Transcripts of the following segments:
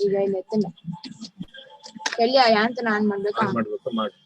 ಈಗ ಇಲ್ಲಿ ಎತ್ತನ ಎಲ್ಲಿ ಯಾಂತ ನಾನು ಮಾಡ್ಬೇಕು ಮಾಡಿ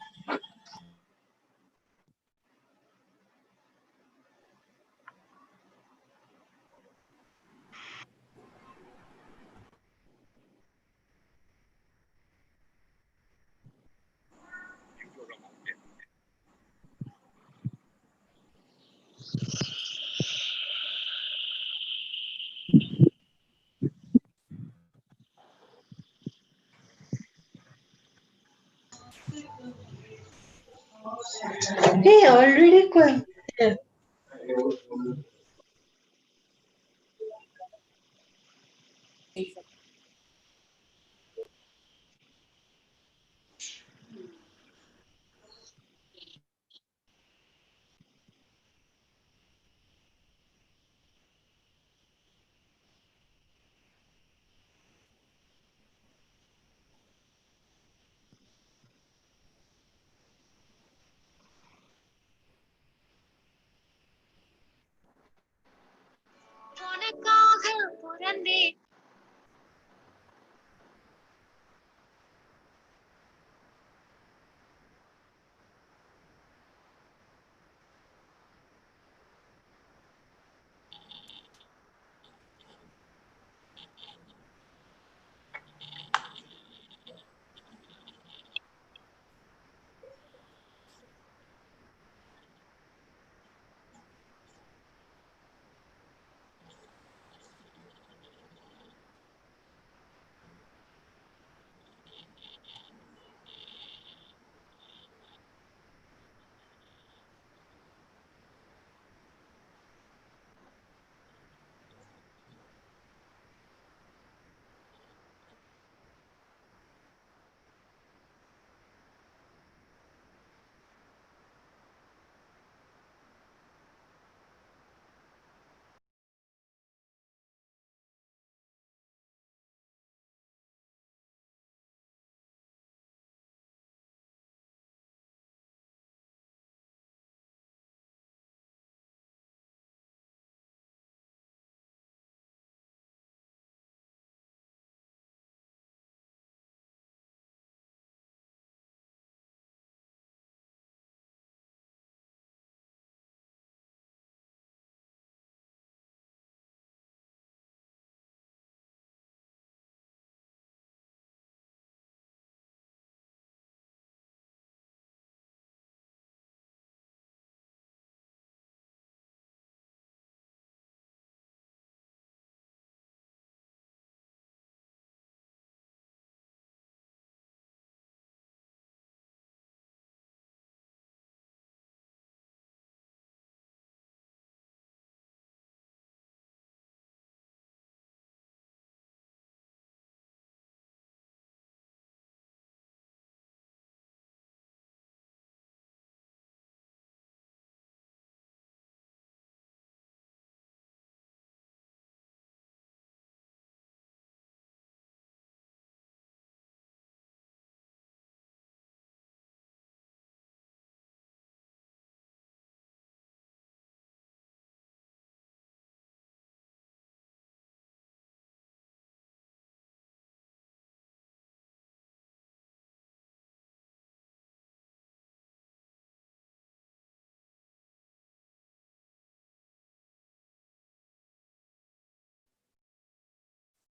Hey, already quite.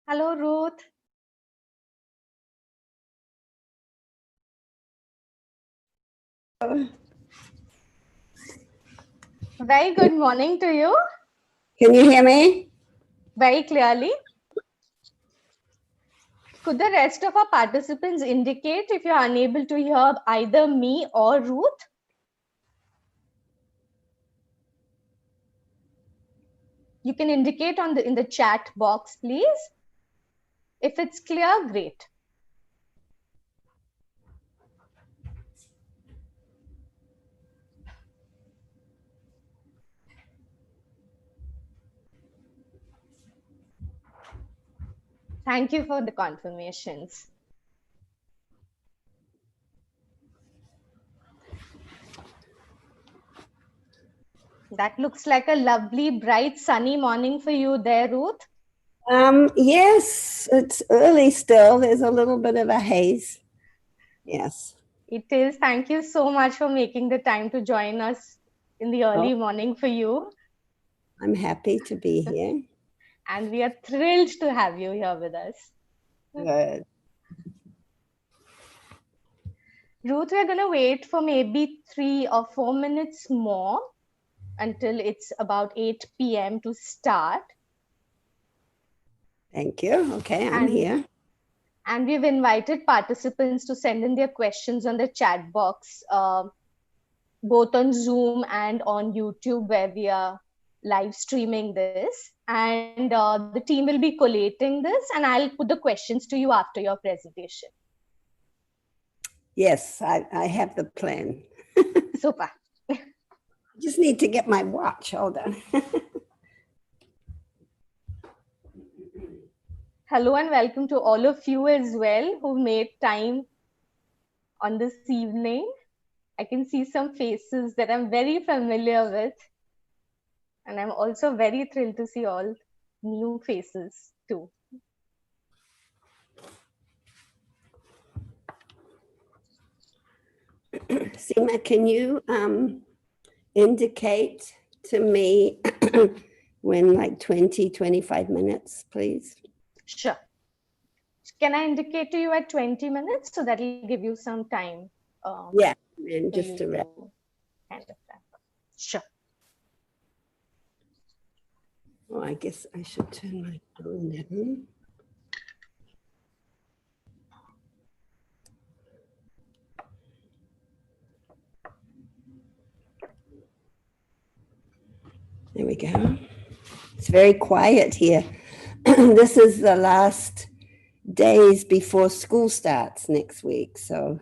Hello, Ruth. Very good morning to you. Can you hear me? Very clearly. Could the rest of our participants indicate if you're unable to hear either me or Ruth? You can indicate in the chat box, please. If it's clear, great. Thank you for the confirmations. That looks like a lovely, bright, sunny morning for you there, Ruth. Yes, it's early still. There's a little bit of a haze. Yes. It is. Thank you so much for making the time to join us in the early morning for you. I'm happy to be here. And we are thrilled to have you here with us. Good. Ruth, we're going to wait for maybe 3 or 4 minutes more until it's about 8 p.m. to start. Thank you. Okay, I'm here. And we've invited participants to send in their questions on the chat box, both on Zoom and on YouTube, where we are live streaming this. And the team will be collating this, and I'll put the questions to you after your presentation. Yes, I have the plan. Super. I just need to get my watch. Hold on. Hello and welcome to all of you as well who made time on this evening. I can see some faces that I'm very familiar with. And I'm also very thrilled to see all new faces too. Seema, can you indicate to me when like 20, 25 minutes, please? Sure. Can I indicate to you at 20 minutes so that will give you some time? Yeah, and just to wrap. Sure. Oh, I guess I should turn my phone down. There we go. It's very quiet here. This is the last days before school starts next week. So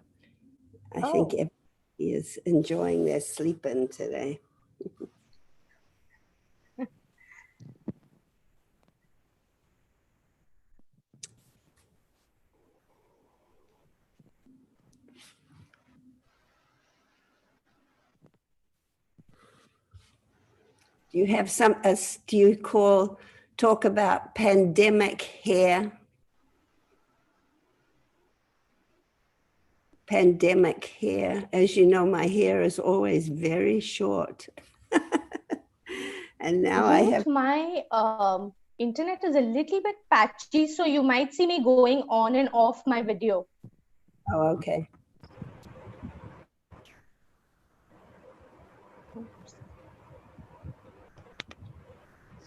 I think everybody is enjoying their sleep-in today. Do you have some, do you talk about pandemic hair? Pandemic hair. As you know, my hair is always very short. And now I have. My internet is a little bit patchy, so you might see me going on and off my video. Oh, okay.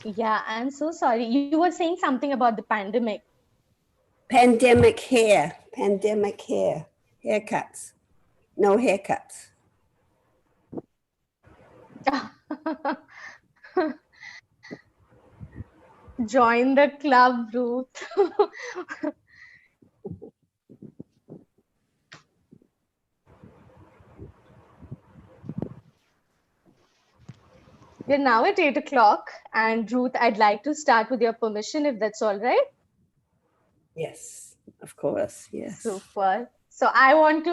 Yeah, I'm so sorry. You were saying something about the pandemic. Pandemic hair. Pandemic hair. Haircuts. No haircuts. Join the club, Ruth. We're now at 8 o'clock, and Ruth, I'd like to start with your permission, if that's all right. Yes, of course. Yes. Super. So I want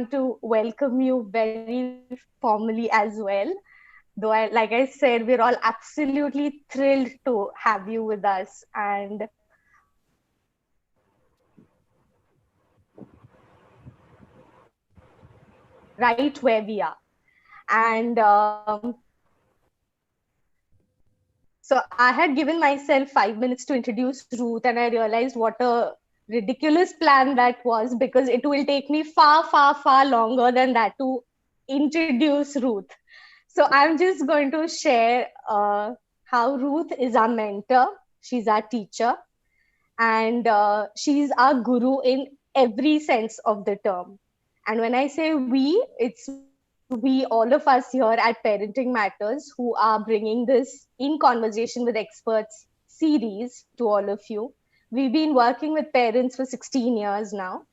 to welcome you very formally as well. Though, like I said, we're all absolutely thrilled to have you with us, and right where we are. And so I had given myself 5 minutes to introduce Ruth, and I realized what a ridiculous plan that was, because it will take me far, far, far longer than that to introduce Ruth. So I'm just going to share how Ruth is our mentor. She's our teacher, and she's our guru in every sense of the term. And when I say we, it's we, all of us here at Parenting Matters, who are bringing this In Conversation with Experts series to all of you. We've been working with parents for 16 years now,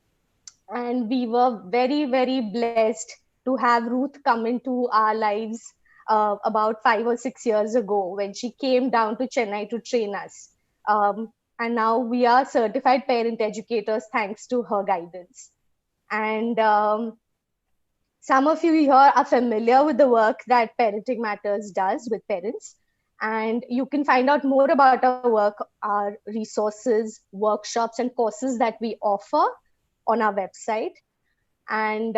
and we were very, very blessed to have Ruth come into our lives about 5 or 6 years ago when she came down to Chennai to train us. And now we are certified parent educators thanks to her guidance. And Some of you here are familiar with the work that Parenting Matters does with parents. And you can find out more about our work, our resources, workshops, and courses that we offer on our website. And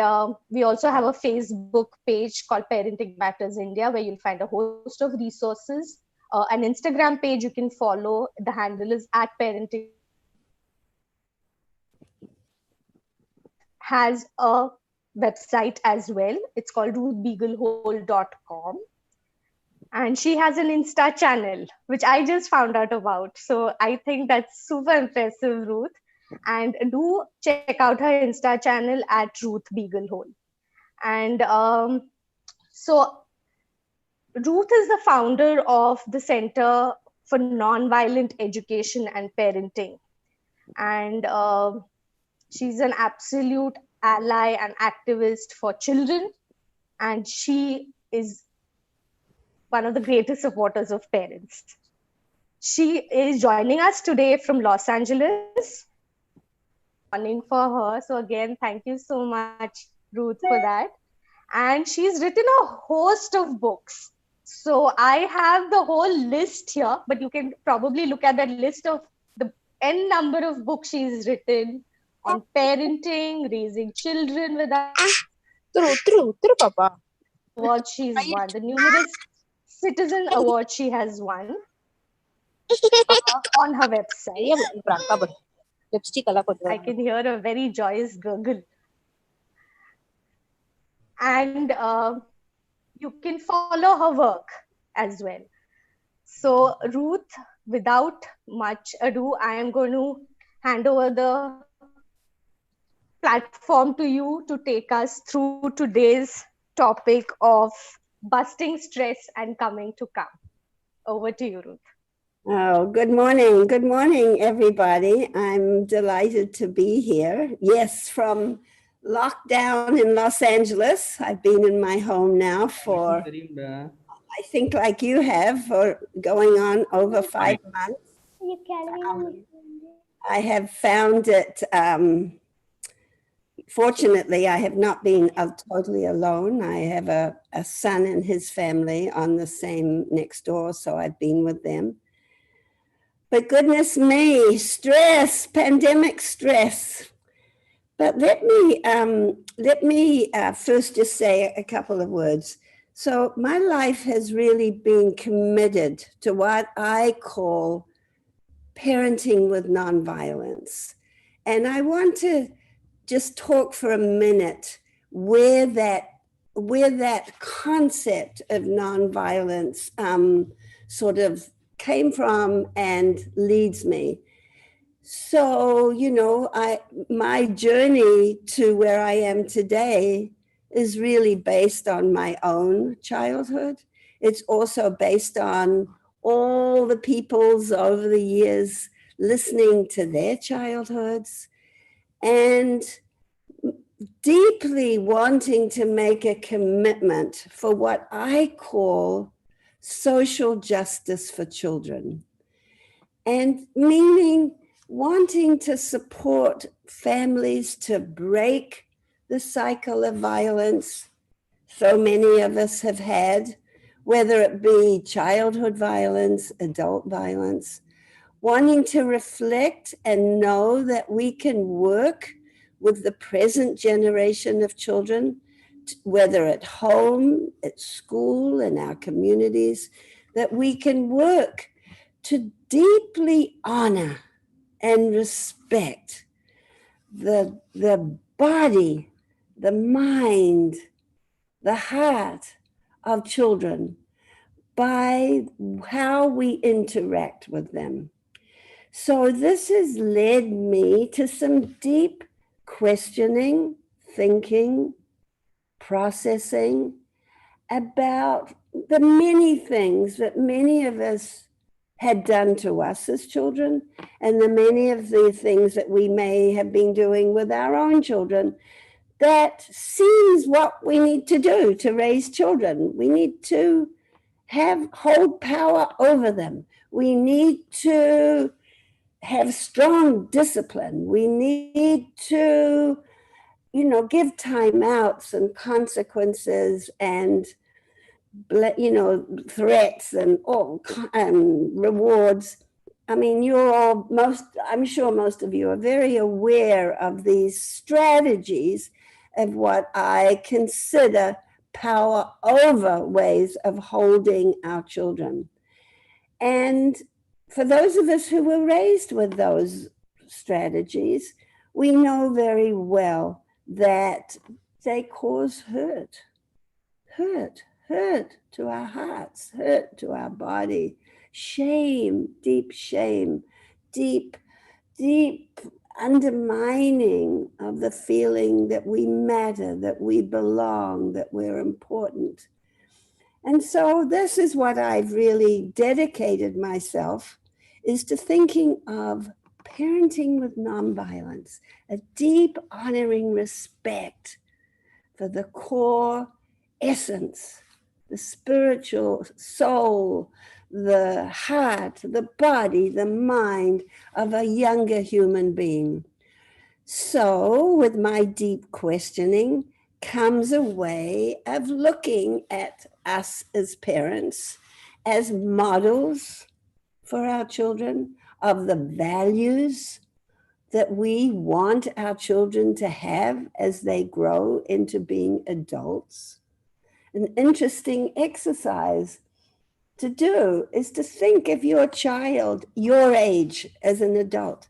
we also have a Facebook page called Parenting Matters India, where you'll find a host of resources. An Instagram page you can follow. The handle is @parenting. Has a website as well. It's called ruthbeaglehole.com. And she has an Insta channel, which I just found out about. So I think that's super impressive, Ruth. And do check out her Insta channel @Ruth Beaglehole. And so Ruth is the founder of the Center for Nonviolent Education and Parenting. And she's an absolute ally and activist for children. And she is one of the greatest supporters of parents. She is joining us today from Los Angeles. Morning for her. So again, thank you so much, Ruth, for that. And she's written a host of books. So I have the whole list here, but you can probably look at that list of the n number of books she's written on parenting, raising children with us. True, Papa. What she's won, the numerous Citizen Award she has won on her website. I can hear a very joyous gurgle. And you can follow her work as well. So Ruth, without much ado, I am going to hand over the platform to you to take us through today's topic of busting stress and coming to come. Over to you, Ruth. Oh, good morning. Good morning, everybody. I'm delighted to be here. Yes, from lockdown in Los Angeles. I've been in my home now for, I think like you have, for going on over 5 months. I have found it, fortunately, I have not been totally alone. I have a son and his family on the same next door, so I've been with them. But goodness me, stress, pandemic stress. But let me first just say a couple of words. So my life has really been committed to what I call parenting with nonviolence. And I want to just talk for a minute where that concept of nonviolence sort of came from and leads me. So, you know, my journey to where I am today is really based on my own childhood. It's also based on all the people's over the years listening to their childhoods and deeply wanting to make a commitment for what I call social justice for children. And meaning wanting to support families to break the cycle of violence so many of us have had, whether it be childhood violence, adult violence, wanting to reflect and know that we can work with the present generation of children, whether at home, at school, in our communities, that we can work to deeply honor and respect the body, the mind, the heart of children by how we interact with them. So this has led me to some deep questioning, thinking, processing about the many things that many of us had done to us as children, and the many of the things that we may have been doing with our own children that seems what we need to do to raise children. We need to hold power over them. We need to have strong discipline. We need to give timeouts and consequences and, threats and all rewards. I mean, I'm sure most of you are very aware of these strategies of what I consider power over ways of holding our children. And for those of us who were raised with those strategies, we know very well that they cause hurt to our hearts, hurt to our body, shame, deep undermining of the feeling that we matter, that we belong, that we're important. And so this is what I've really dedicated myself, is to thinking of parenting with nonviolence, a deep honoring respect for the core essence, the spiritual soul, the heart, the body, the mind of a younger human being. So with my deep questioning comes a way of looking at us as parents as models for our children of the values that we want our children to have as they grow into being adults. An interesting exercise to do is to think of your child, your age as an adult,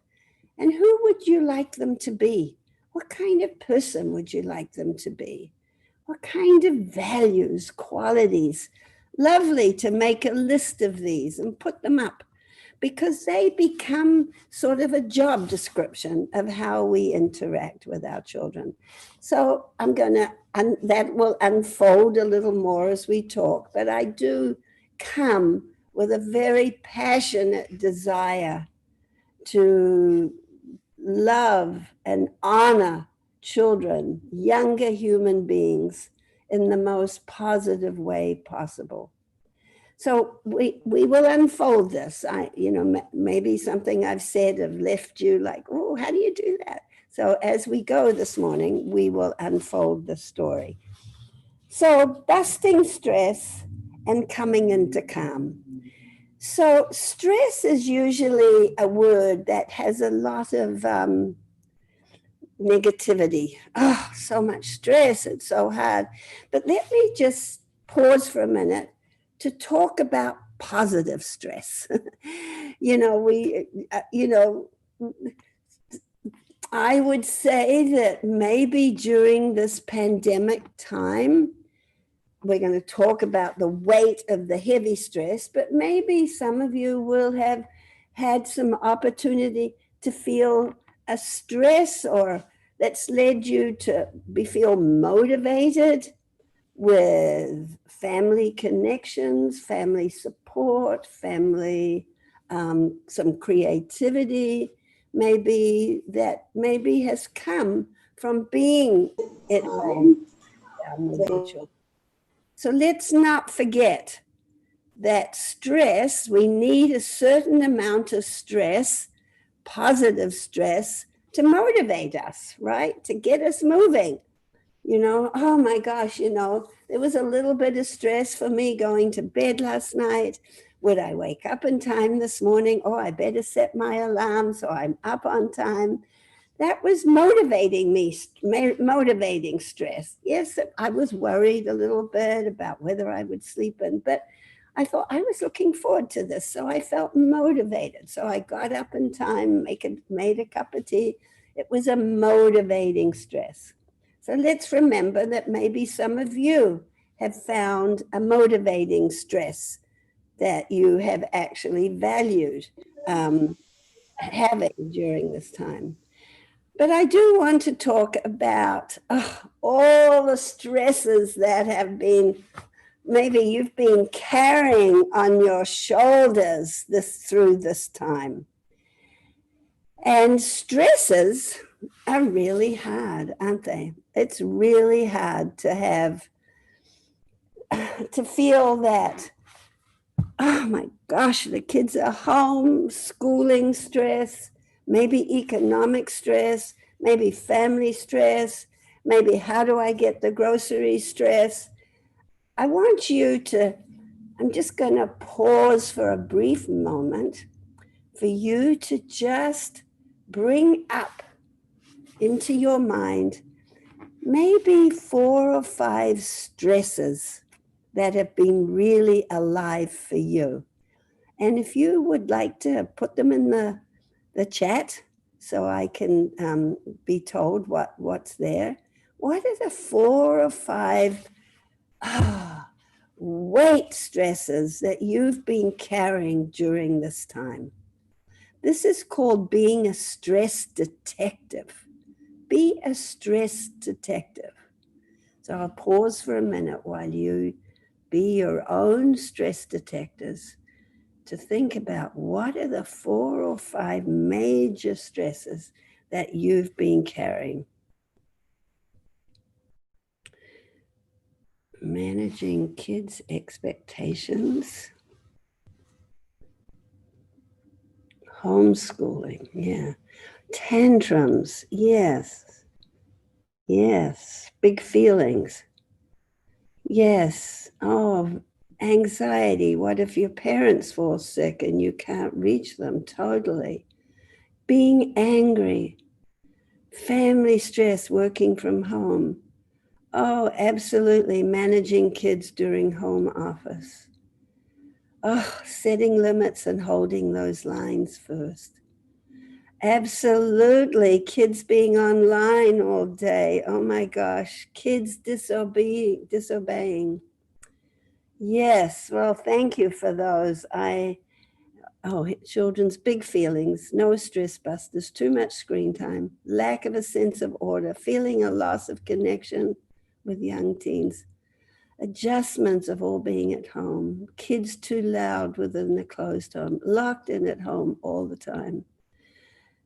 and who would you like them to be? What kind of person would you like them to be? What kind of values, qualities? Lovely to make a list of these and put them up, because they become sort of a job description of how we interact with our children. So that will unfold a little more as we talk, but I do come with a very passionate desire to love and honor children, younger human beings, in the most positive way possible. So we will unfold this. Maybe something I've said have left you like, oh, how do you do that? So as we go this morning, we will unfold the story. So busting stress and coming into calm. So stress is usually a word that has a lot of negativity. Oh, so much stress, it's so hard. But let me just pause for a minute to talk about positive stress. I would say that maybe during this pandemic time, we're going to talk about the weight of the heavy stress, but maybe some of you will have had some opportunity to feel a stress or that's led you to feel motivated with family connections, family support, some creativity, maybe has come from being at home with your children. So let's not forget that stress, we need a certain amount of stress, positive stress, to motivate us, right? To get us moving. Oh my gosh, there was a little bit of stress for me going to bed last night. Would I wake up in time this morning? Oh, I better set my alarm so I'm up on time. That was motivating stress. Yes, I was worried a little bit about whether I would sleep in, but I thought I was looking forward to this. So I felt motivated. So I got up in time, made a cup of tea. It was a motivating stress. So let's remember that maybe some of you have found a motivating stress that you have actually valued having during this time. But I do want to talk about all the stresses that have been, maybe you've been carrying on your shoulders through this time. And stresses are really hard, aren't they? It's really hard to feel that, oh my gosh, the kids are home, schooling stress, maybe economic stress, maybe family stress, maybe how do I get the grocery stress? I want you to, I'm just going to pause for a brief moment for you to just bring up into your mind maybe 4 or 5 stresses that have been really alive for you. And if you would like to put them in the chat so I can be told what's there. What are the 4 or 5 weight stresses that you've been carrying during this time? This is called being a stress detective. Be a stress detective. So I'll pause for a minute while you be your own stress detectives to think about what are the 4 or 5 major stresses that you've been carrying. Managing kids' expectations. Homeschooling, yeah. Tantrums, yes. Yes. Big feelings. Yes. Oh, anxiety. What if your parents fall sick and you can't reach them? Totally. Being angry. Family stress, working from home. Oh, absolutely. Managing kids during home office. Oh, setting limits and holding those lines first. Absolutely. Kids being online all day. Oh my gosh. Kids disobeying. Yes. Well, thank you for those. Children's big feelings, no stress busters, too much screen time, lack of a sense of order, feeling a loss of connection with young teens, adjustments of all being at home, kids too loud within the closed home, locked in at home all the time.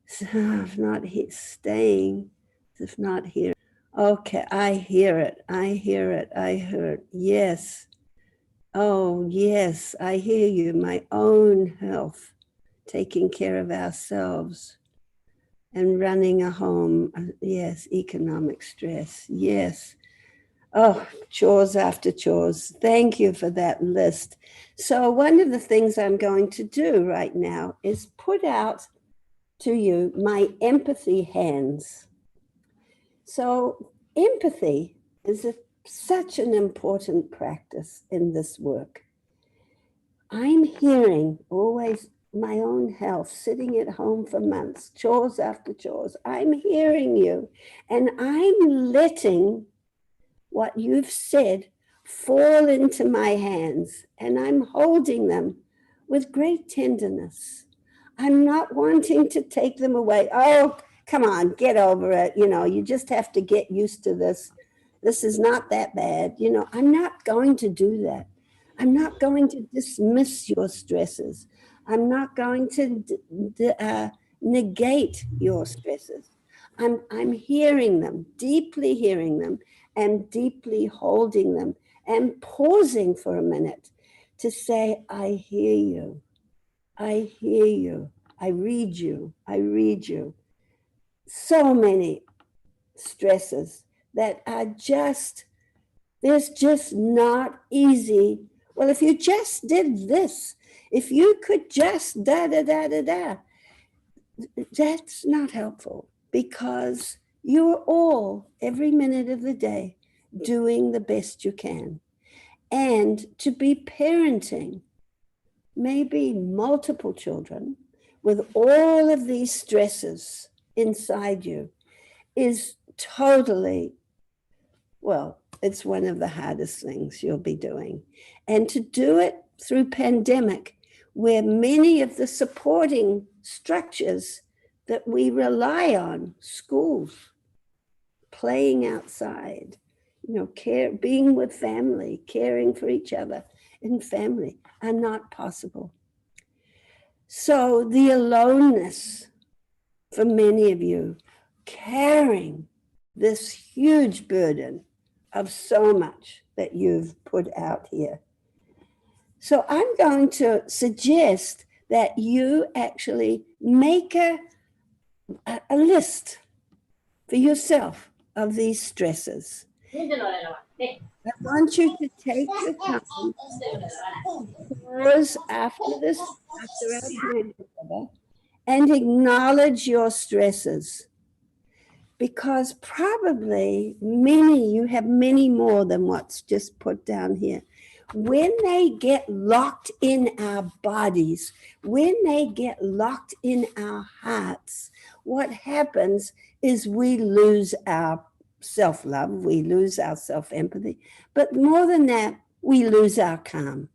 So if not staying, if not here. Okay, I hear it. I hear it. I heard. Yes. Oh, yes, I hear you. My own health, taking care of ourselves and running a home. Yes, economic stress. Yes. Oh, chores after chores. Thank you for that list. So one of the things I'm going to do right now is put out to you my empathy hands. So empathy is such an important practice in this work. I'm hearing always my own health, sitting at home for months, chores after chores. I'm hearing you, and I'm letting what you've said fall into my hands, and I'm holding them with great tenderness. I'm not wanting to take them away. Oh, come on, get over it. You just have to get used to this. This is not that bad. I'm not going to do that. I'm not going to dismiss your stresses. I'm not going to negate your stresses. I'm hearing them, deeply hearing them, and deeply holding them and pausing for a minute to say, I hear you. I hear you. I read you. I read you. So many stresses that are there's just not easy. Well, if you just did this, if you could just da, that's not helpful because you're all, every minute of the day, doing the best you can. And to be parenting maybe multiple children with all of these stresses inside you is totally, well, it's one of the hardest things you'll be doing. And to do it through pandemic, where many of the supporting structures that we rely on, schools, playing outside, being with family, caring for each other in family, are not possible. So the aloneness for many of you, carrying this huge burden of so much that you've put out here. So I'm going to suggest that you actually make a list for yourself of these stresses. I want you to take the time, pause after our time together, and acknowledge your stresses. Because probably you have many more than what's just put down here. When they get locked in our bodies, when they get locked in our hearts, what happens is we lose our self-love, we lose our self-empathy, but more than that, we lose our calm.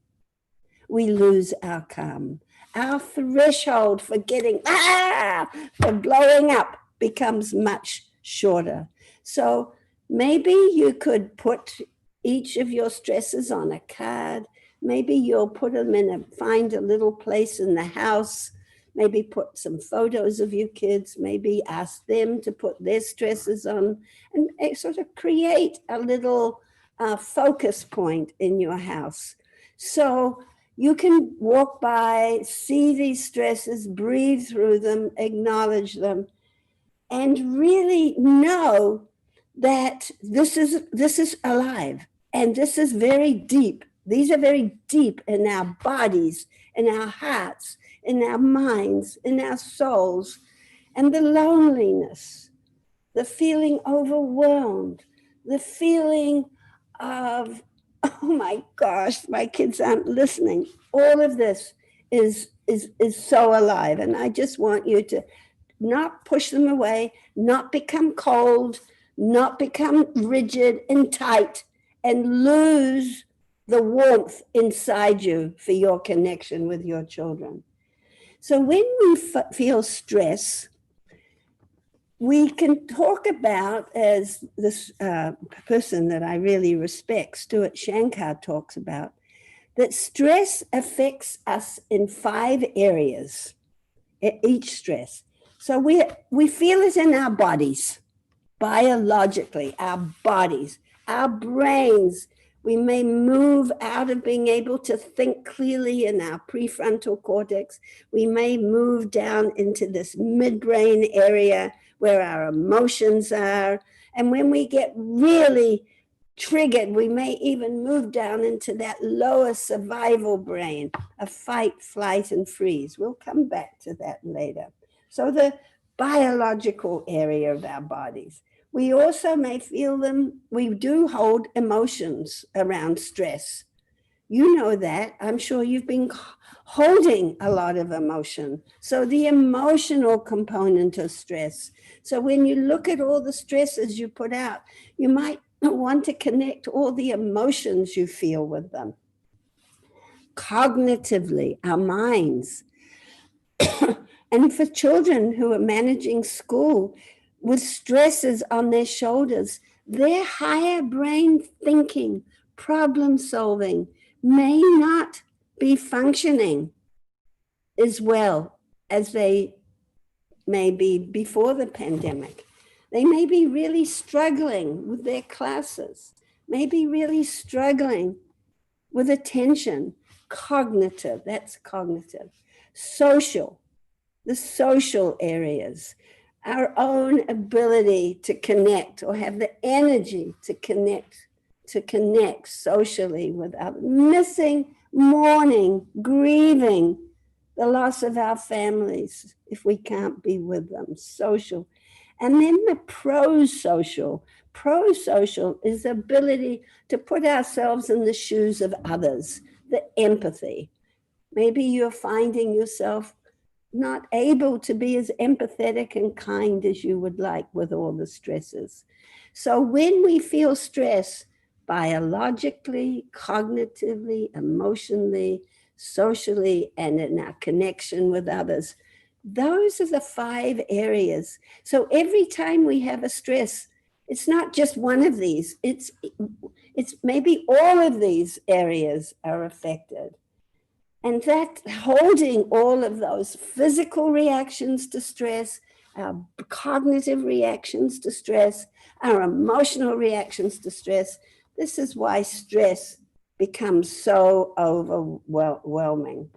We lose our calm. Our threshold for for blowing up becomes much shorter. So maybe you could put each of your stresses on a card. Maybe you'll put them find a little place in the house. Maybe put some photos of your kids. Maybe ask them to put their stresses on and sort of create a little focus point in your house. So you can walk by, see these stresses, breathe through them, acknowledge them, and really know that this is alive and this is very deep. These are very deep in our bodies, in our hearts, in our minds, in our souls. And the loneliness, the feeling overwhelmed, the feeling of, oh my gosh, my kids aren't listening. All of this is so alive. And I just want you to not push them away, not become cold, not become rigid and tight, and lose the warmth inside you for your connection with your children. So when we feel stress, we can talk about, as this person that I really respect, Stuart Shankar, talks about, that stress affects us in 5 areas, each stress. So we feel it in our bodies, biologically, our bodies, our brains. We may move out of being able to think clearly in our prefrontal cortex. We may move down into this midbrain area where our emotions are. And when we get really triggered, we may even move down into that lower survival brain of fight, flight, and freeze. We'll come back to that later. So the biological area of our bodies. We also may feel them. We do hold emotions around stress. You know that. I'm sure you've been holding a lot of emotion. So the emotional component of stress. So when you look at all the stresses you put out, you might want to connect all the emotions you feel with them. Cognitively, our minds. And for children who are managing school with stresses on their shoulders, their higher brain thinking, problem solving may not be functioning as well as they may be before the pandemic. They may be really struggling with their classes, maybe really struggling with attention, cognitive, that's cognitive, social, the social areas, our own ability to connect or have the energy to connect socially with others, missing, mourning, grieving the loss of our families if we can't be with them, social. And then the pro-social. Pro-social is the ability to put ourselves in the shoes of others, the empathy. Maybe you're finding yourself not able to be as empathetic and kind as you would like with all the stresses. So when we feel stress, biologically, cognitively, emotionally, socially, and in our connection with others, those are the 5 areas. So every time we have a stress, it's not just one of these, it's maybe all of these areas are affected. And that holding all of those physical reactions to stress, our cognitive reactions to stress, our emotional reactions to stress, this is why stress becomes so overwhelming.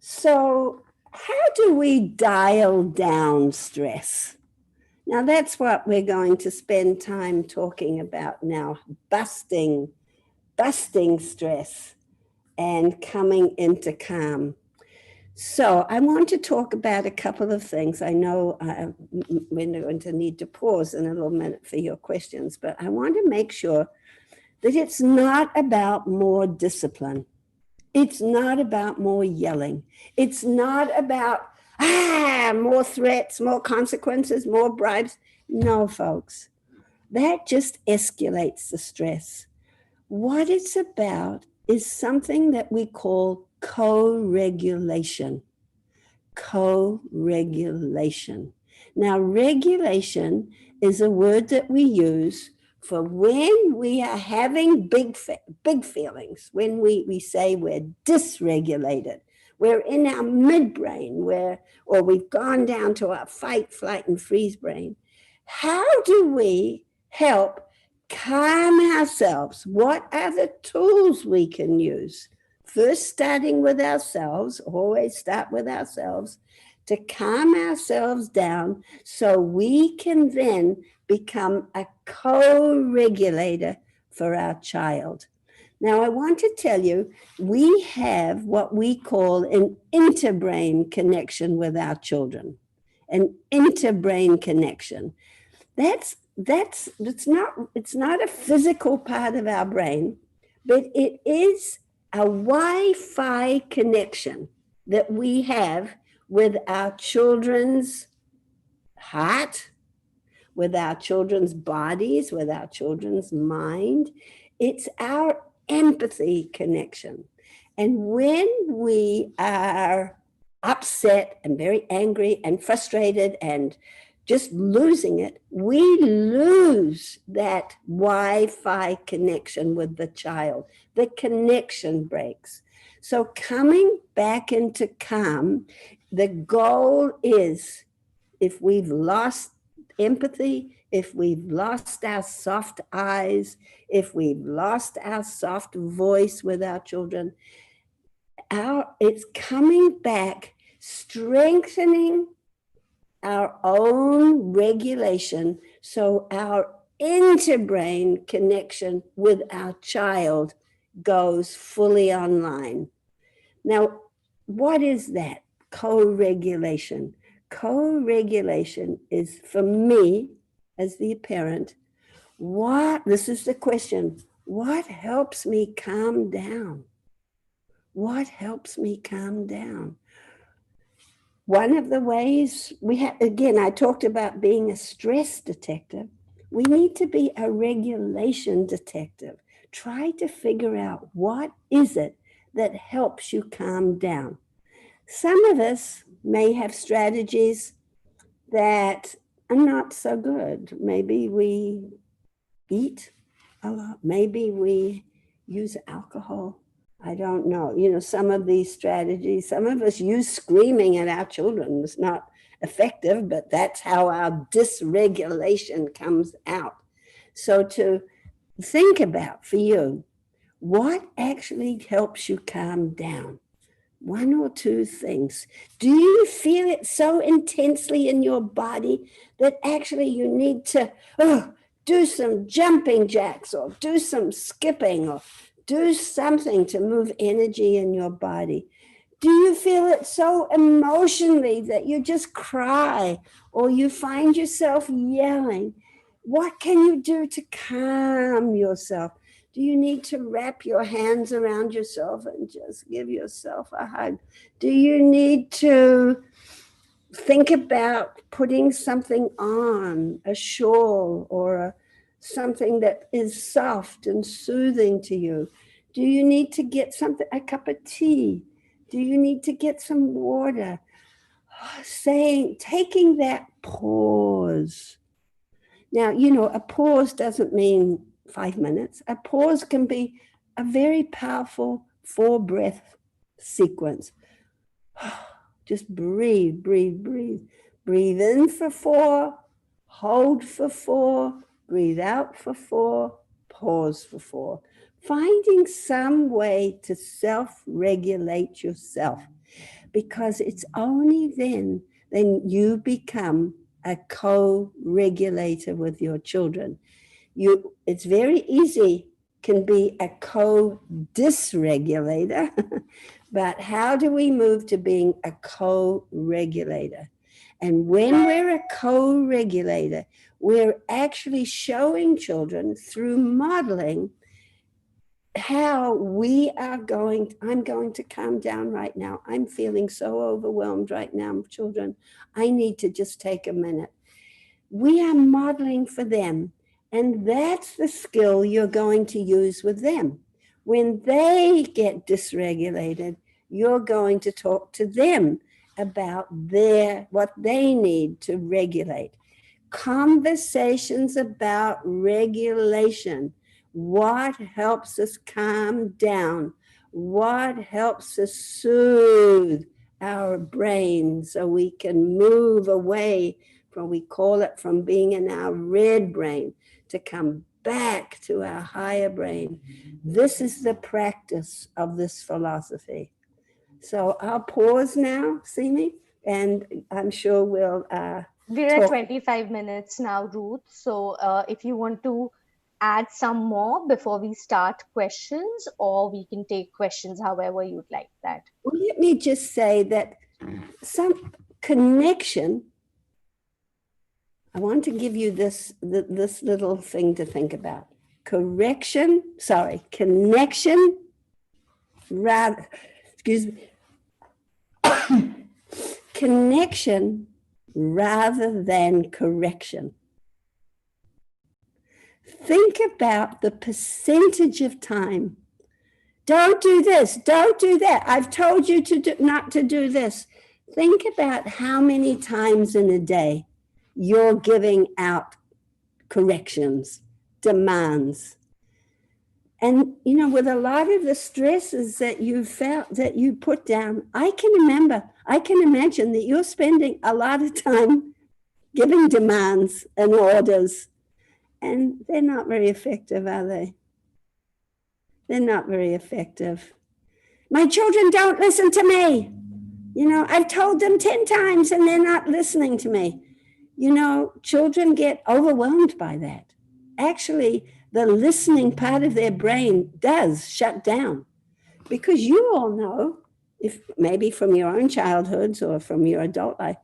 So how do we dial down stress? Now that's what we're going to spend time talking about now, busting stress and coming into calm. So I want to talk about a couple of things. I know we're going to need to pause in a little minute for your questions, but I want to make sure that it's not about more discipline. It's not about more yelling. It's not about, more threats, more consequences, more bribes. No, folks, that just escalates the stress. What it's about is something that we call co-regulation. Co-regulation. Now, regulation is a word that we use for when we are having big feelings, when we say we're dysregulated, we're in our midbrain, or we've gone down to our fight, flight, and freeze brain. How do we help calm ourselves? What are the tools we can use? First, starting with ourselves, always start with ourselves, to calm ourselves down so we can then become a co-regulator for our child. Now, I want to tell you, we have what we call an interbrain connection with our children. An interbrain connection. It's not a physical part of our brain, but it is a Wi-Fi connection that we have with our children's heart, with our children's bodies, with our children's mind. It's our empathy connection. And when we are upset and very angry and frustrated and just losing it, we lose that Wi-Fi connection with the child. The connection breaks. So coming back into calm, the goal is, if we've lost empathy, if we've lost our soft eyes, if we've lost our soft voice with our children, it's coming back, strengthening our own regulation, so our interbrain connection with our child goes fully online. Now, what is that? Co-regulation. Co-regulation is, for me, as the parent, this is the question, what helps me calm down? What helps me calm down? One of the ways again, I talked about being a stress detective. We need to be a regulation detective. Try to figure out, what is it that helps you calm down? Some of us may have strategies that are not so good. Maybe we eat a lot. Maybe we use alcohol. I don't know. Some of these strategies, some of us use screaming at our children. It's not effective, but that's how our dysregulation comes out. So to think about, for you, what actually helps you calm down? One or two things. Do you feel it so intensely in your body that actually you need to do some jumping jacks, or do some skipping, or do something to move energy in your body? Do you feel it so emotionally that you just cry, or you find yourself yelling? What can you do to calm yourself? Do you need to wrap your hands around yourself and just give yourself a hug? Do you need to think about putting something on, a shawl, or something that is soft and soothing to you? Do you need to get a cup of tea? Do you need to get some water? Taking that pause. Now, a pause doesn't mean 5 minutes. A pause can be a very powerful 4-breath sequence. Just breathe, breathe, breathe. Breathe in for 4, hold for 4, breathe out for 4, pause for 4. Finding some way to self-regulate yourself, because it's only then you become a co-regulator with your children. It's very easy, can be a co-dysregulator, but how do we move to being a co-regulator? And when we're a co-regulator, we're actually showing children through modeling how I'm going to calm down right now. I'm feeling so overwhelmed right now, children. I need to just take a minute. We are modeling for them. And that's the skill you're going to use with them. When they get dysregulated, you're going to talk to them about what they need to regulate. Conversations about regulation. What helps us calm down? What helps us soothe our brain so we can move away from, we call it, from being in our red brain to come back to our higher brain. This is the practice of this philosophy. So I'll pause now, see me, and I'm sure we'll We're at 25 minutes now, Ruth. So if you want to add some more before we start questions, or we can take questions however you'd like that. Well, let me just say that some connection, I want to give you this little thing to think about. Connection connection rather than correction. Think about the percentage of time. Don't do this, don't do that. I've told you not to do this. Think about how many times in a day you're giving out corrections, demands. And, with a lot of the stresses that you felt, that you put down, I can imagine that you're spending a lot of time giving demands and orders, and they're not very effective, are they? They're not very effective. My children don't listen to me. I've told them 10 times and they're not listening to me. Children get overwhelmed by that. Actually, the listening part of their brain does shut down, because you all know, if maybe from your own childhoods or from your adult life,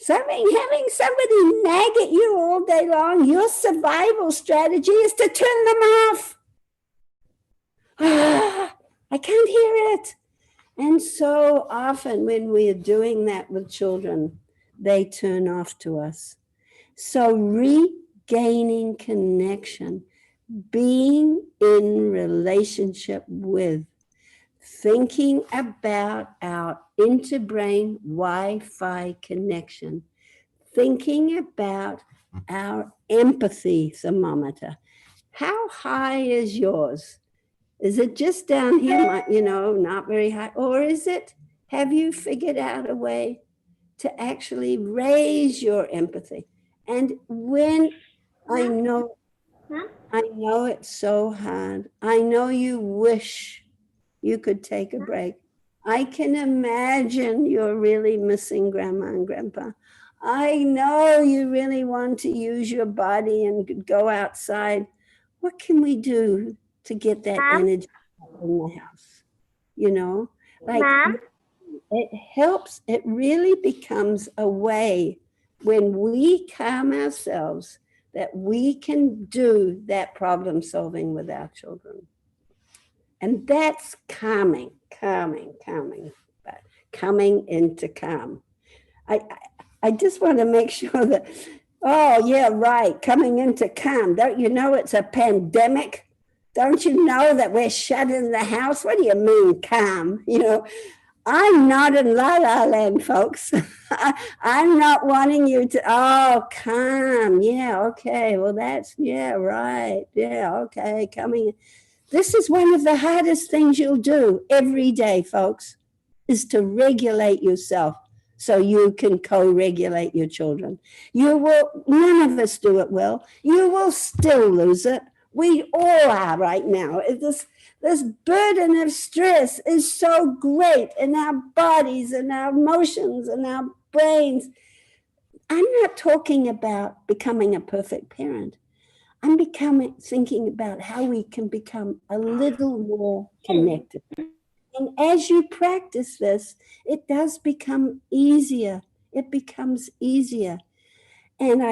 having somebody nag at you all day long, your survival strategy is to turn them off. I can't hear it. And so often when we are doing that with children, they turn off to us. So regaining connection, being in relationship with, thinking about our interbrain Wi-Fi connection, thinking about our empathy thermometer. How high is yours? Is it just down here, not very high? Or have you figured out a way to actually raise your empathy? And when I know it's so hard. I know you wish you could take a break. I can imagine you're really missing Grandma and Grandpa. I know you really want to use your body and go outside. What can we do to get that energy in the house? It helps. It really becomes a way when we calm ourselves that we can do that problem solving with our children. And that's calming, but coming into calm. I just want to make sure that, oh yeah, right, coming into calm. Don't you know it's a pandemic? Don't you know that we're shut in the house? What do you mean calm? I'm not in La La Land, folks. I'm not wanting you to, calm. Yeah, okay. Well, right. Yeah, okay. Coming. This is one of the hardest things you'll do every day, folks, is to regulate yourself so you can co-regulate your children. None of us do it well. You will still lose it. We all are right now. This burden of stress is so great in our bodies and our emotions and our brains. I'm not talking about becoming a perfect parent. I'm thinking about how we can become a little more connected. And as you practice this, it does become easier. It becomes easier. And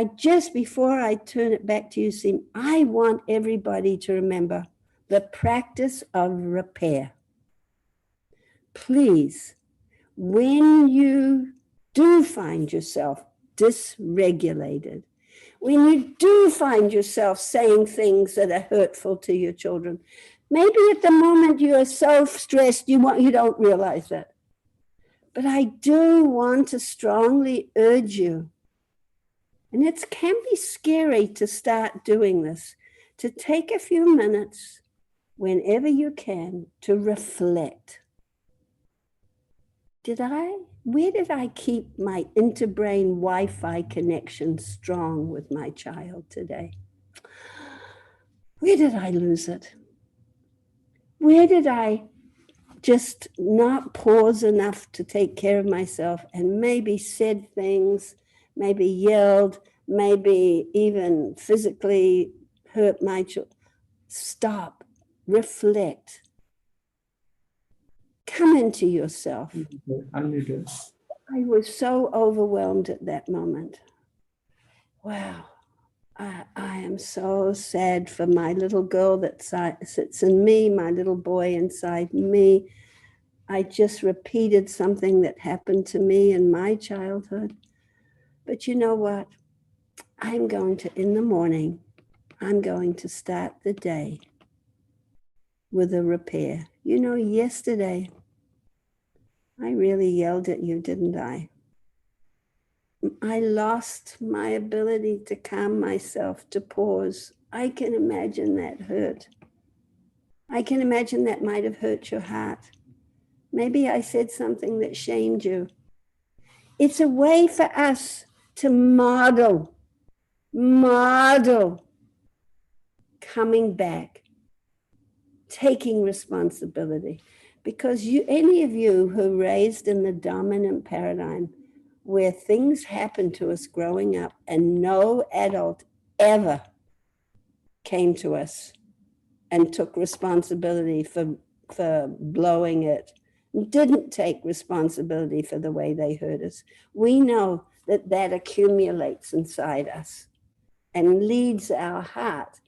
before I turn it back to you, Sim, I want everybody to remember the practice of repair. Please, when you do find yourself dysregulated, when you do find yourself saying things that are hurtful to your children, maybe at the moment you are so stressed you don't realize it. But I do want to strongly urge you, and it can be scary to start doing this, to take a few minutes whenever you can to reflect. Where did I keep my interbrain Wi-Fi connection strong with my child today? Where did I lose it? Where did I just not pause enough to take care of myself and maybe said things, maybe yelled, maybe even physically hurt my children? Stop, reflect, come into yourself. Unmuted. I was so overwhelmed at that moment. Wow. I am so sad for my little girl that sits in me, my little boy inside me. I just repeated something that happened to me in my childhood. But you know what? In the morning, I'm going to start the day with a repair. You know, yesterday, I really yelled at you, didn't I? I lost my ability to calm myself, to pause. I can imagine that hurt. I can imagine that might have hurt your heart. Maybe I said something that shamed you. It's a way for us to model coming back, taking responsibility. Because any of you who are raised in the dominant paradigm where things happen to us growing up and no adult ever came to us and took responsibility for blowing it, didn't take responsibility for the way they hurt us, we know that accumulates inside us and leads our heart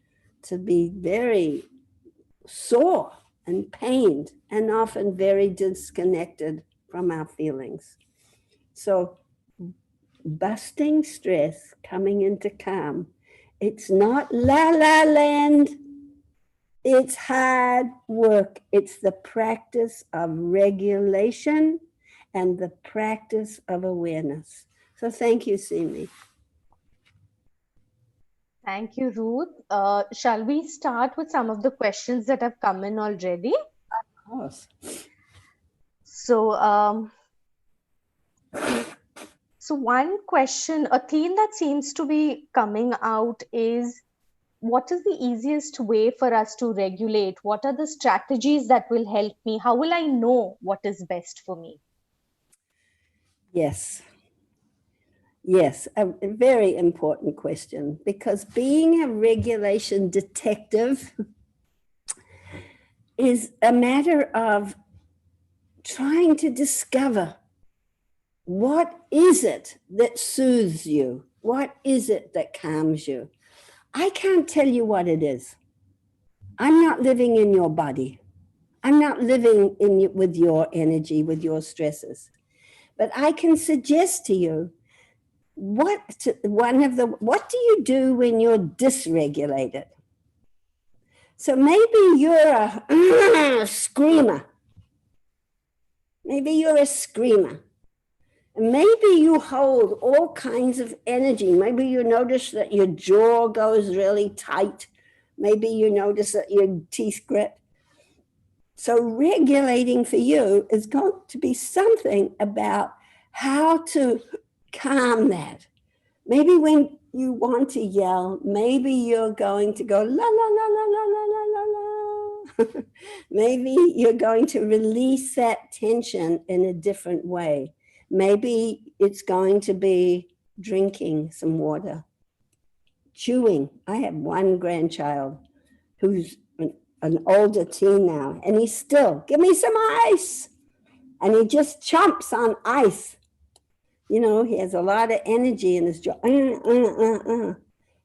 to be very sore and pained and often very disconnected from our feelings. So busting stress, coming into calm, it's not la la land. It's hard work. It's the practice of regulation and the practice of awareness. So thank you, Simi. Thank you, Ruth. Shall we start with some of the questions that have come in already? Of course. So one question, a theme that seems to be coming out is, what is the easiest way for us to regulate? What are the strategies that will help me? How will I know what is best for me? Yes. Yes, a very important question, because being a regulation detective is a matter of trying to discover what is it that soothes you? What is it that calms you? I can't tell you what it is. I'm not living in your body. I'm not living with your energy, with your stresses. But I can suggest to you, what do you do when you're dysregulated? So maybe you're a screamer. Maybe you're a screamer. Maybe you hold all kinds of energy. Maybe you notice that your jaw goes really tight. Maybe you notice that your teeth grit. So regulating for you is going to be something about how to calm that. Maybe when you want to yell, maybe you're going to go la la la la la la la la la. Maybe you're going to release that tension in a different way. Maybe it's going to be drinking some water, chewing. I have one grandchild who's an older teen now, and he's still, give me some ice. And he just chomps on ice. You know, he has a lot of energy in his jaw.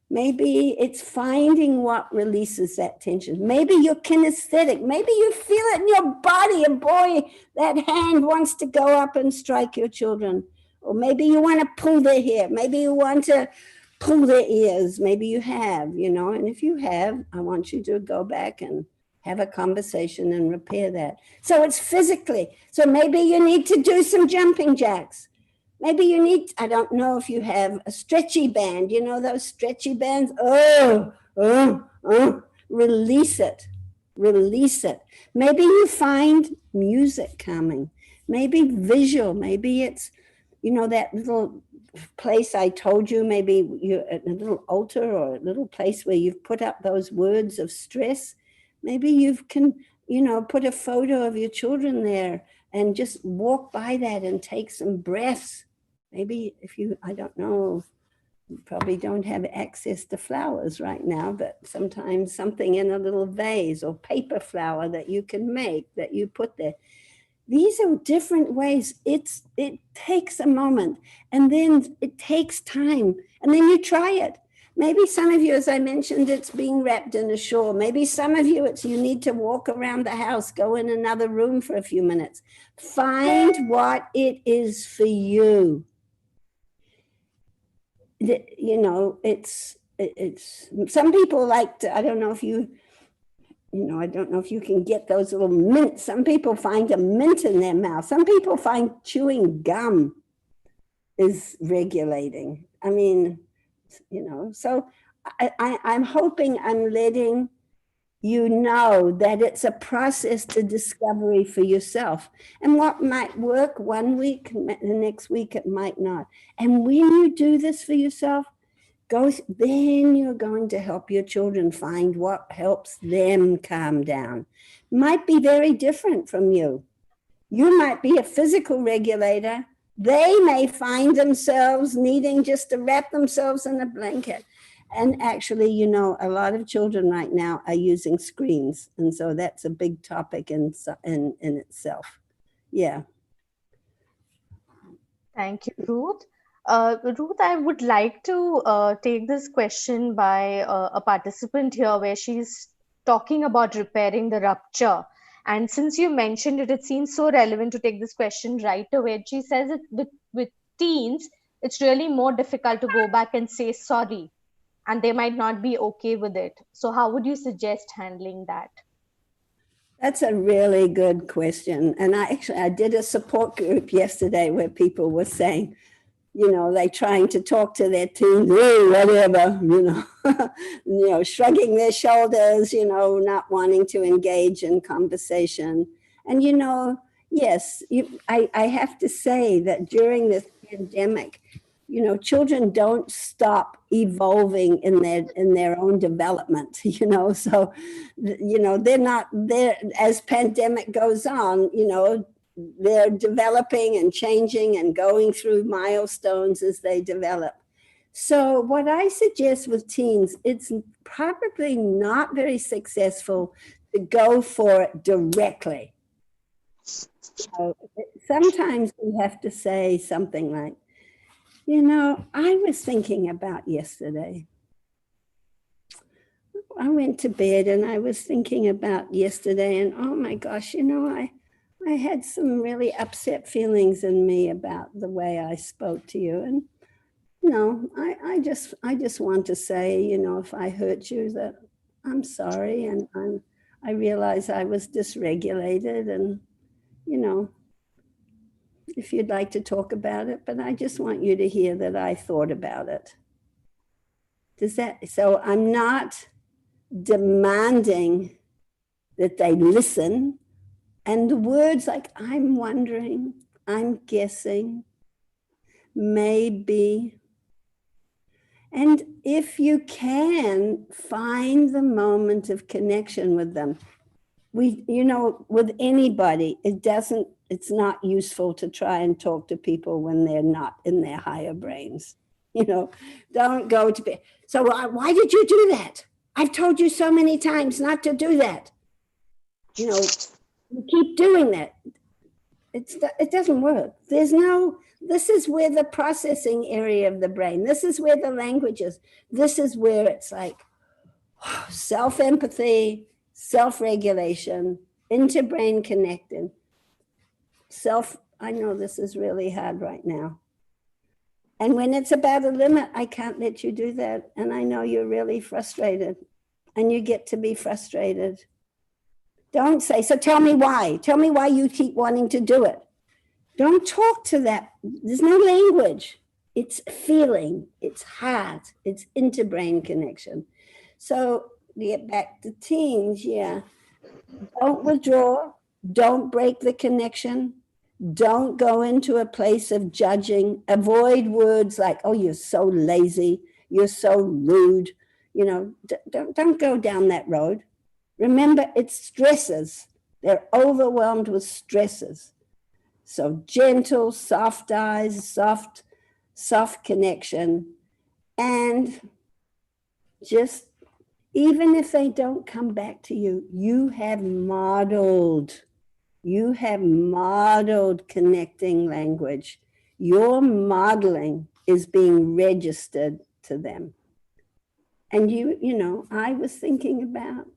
Maybe it's finding what releases that tension. Maybe you're kinesthetic. Maybe you feel it in your body. And boy, that hand wants to go up and strike your children. Or maybe you want to pull their hair. Maybe you want to pull their ears. Maybe you have, you know. And if you have, I want you to go back and have a conversation and repair that. So it's physically. So maybe you need to do some jumping jacks. Maybe you need, I don't know if you have a stretchy band, you know, those stretchy bands. Release it, release it. Maybe you find music coming, maybe visual, maybe it's, you know, that little place I told you, maybe you're at a little altar or a little place where you've put up those words of stress. Maybe you can, you know, put a photo of your children there and just walk by that and take some breaths. Maybe if you, I don't know, you probably don't have access to flowers right now, but sometimes something in a little vase or paper flower that you can make, that you put there. These are different ways. It takes a moment, and then it takes time, and then you try it. Maybe some of you, as I mentioned, it's being wrapped in a shawl. Maybe some of you, it's you need to walk around the house, go in another room for a few minutes. Find what it is for you. You know, it's some people like to, I don't know if you can get those little mints. Some people find a mint in their mouth. Some people find chewing gum is regulating. I mean, you know, so I'm hoping I'm letting you know that it's a process to discovery for yourself. And what might work one week, the next week it might not. And when you do this for yourself, then you're going to help your children find what helps them calm down. Might be very different from you. You might be a physical regulator. They may find themselves needing just to wrap themselves in a blanket. And actually, you know, a lot of children right now are using screens. And so that's a big topic in itself. Yeah. Thank you, Ruth. Ruth, I would like to take this question by a participant here where she's talking about repairing the rupture. And since you mentioned it, it seems so relevant to take this question right away. She says that with teens, it's really more difficult to go back and say sorry, and they might not be okay with it. So how would you suggest handling that? That's a really good question. And I did a support group yesterday where people were saying, you know, they trying to talk to their teens, whatever, you know, shrugging their shoulders, you know, not wanting to engage in conversation. And, you know, yes, I have to say that during this pandemic, you know, children don't stop evolving in their own development, you know, so, you know, they're not there as pandemic goes on, you know, they're developing and changing and going through milestones as they develop. So what I suggest with teens, it's probably not very successful to go for it directly. So sometimes we have to say something like, you know, I was thinking about yesterday. I went to bed and I was thinking about yesterday, and oh my gosh, you know, I had some really upset feelings in me about the way I spoke to you. And, you know, I just want to say, you know, if I hurt you, that I'm sorry. And I realize I was dysregulated, and, you know, if you'd like to talk about it, but I just want you to hear that I thought about it. So I'm not demanding that they listen. And the words like, I'm wondering, I'm guessing, maybe. And if you can, find the moment of connection with them. You know, with anybody, it's not useful to try and talk to people when they're not in their higher brains. You know, don't go to bed. So why did you do that? I've told you so many times not to do that. You know, you keep doing that. It doesn't work. This is where the processing area of the brain, this is where the language is. This is where it's like self-empathy, self-regulation, interbrain connected, I know this is really hard right now. And when it's about a limit, I can't let you do that. And I know you're really frustrated and you get to be frustrated. Don't say, so tell me why. Tell me why you keep wanting to do it. Don't talk to that. There's no language. It's feeling, it's heart, it's interbrain connection. So to get back to teens, yeah. Don't withdraw. Don't break the connection. Don't go into a place of judging. Avoid words like, oh, you're so lazy. You're so rude. You know, don't go down that road. Remember, it's stresses. They're overwhelmed with stresses. So gentle, soft eyes, soft connection. And just, even if they don't come back to you, you have modeled connecting language. Your modeling is being registered to them. And you know, I was thinking about,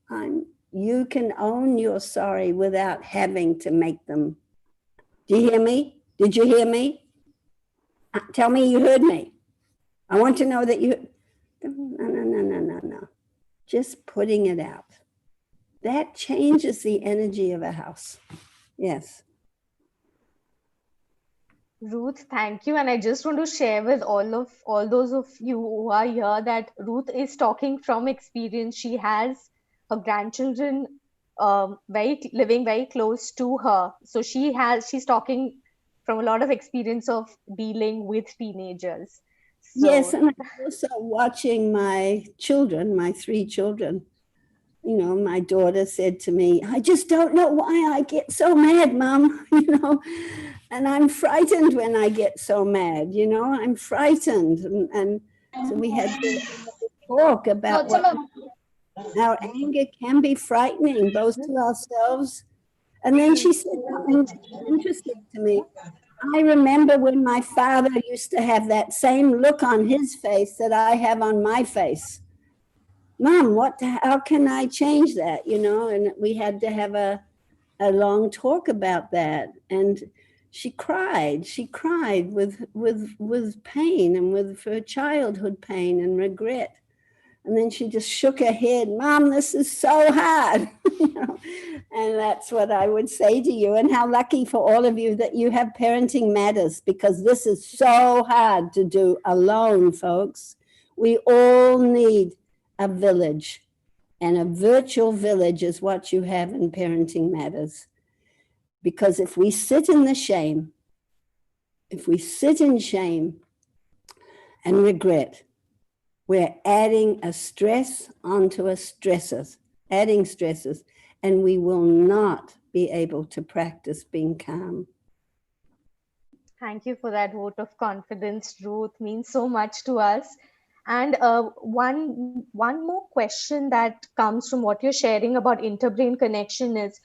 you can own your sorry without having to make them. Do you hear me? Did you hear me? Tell me you heard me. I want to know that you, no. Just putting it out. That changes the energy of a house. Yes. Ruth, thank you. And I just want to share with all those of you who are here that Ruth is talking from experience. She has her grandchildren living very close to her. So she's talking from a lot of experience of dealing with teenagers. So, yes, and I'm also watching my children, my 3 children. You know, my daughter said to me, I just don't know why I get so mad, Mom, you know, and I'm frightened when I get so mad, you know, I'm frightened. And so we had to talk about what our anger can be frightening, both to ourselves. And then she said something interesting to me. I remember when my father used to have that same look on his face that I have on my face. Mom, how can I change that? You know, and we had to have a long talk about that. And she cried with pain and with her childhood pain and regret. And then she just shook her head, Mom, this is so hard. You know? And that's what I would say to you. And how lucky for all of you that you have Parenting Matters, because this is so hard to do alone, folks. We all need a village, and a virtual village is what you have in Parenting Matters. Because if we sit in shame and regret, we're adding a stress onto a stressors, and we will not be able to practice being calm. Thank you for that vote of confidence, Ruth. Means so much to us. And one more question that comes from what you're sharing about interbrain connection is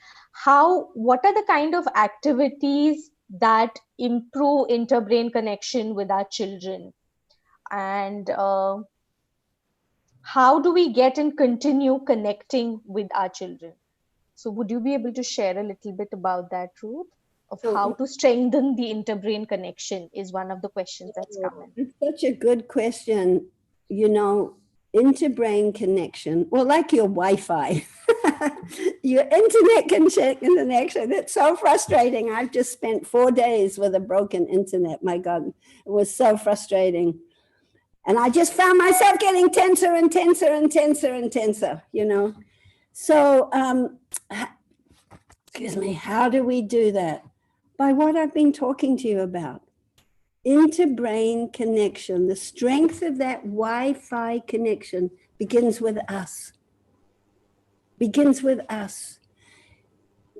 what are the kind of activities that improve interbrain connection with our children? And how do we get and continue connecting with our children? So would you be able to share a little bit about that, Ruth? Of how to strengthen the interbrain connection is one of the questions that's coming. It's such a good question. You know, interbrain connection, well, like your Wi-Fi, your internet connection, it's so frustrating. I've just spent 4 days with a broken internet. My God, it was so frustrating. And I just found myself getting tenser and tenser and tenser and tenser, you know. So, excuse me, how do we do that? By what I've been talking to you about. Interbrain connection, the strength of that Wi-Fi connection begins with us.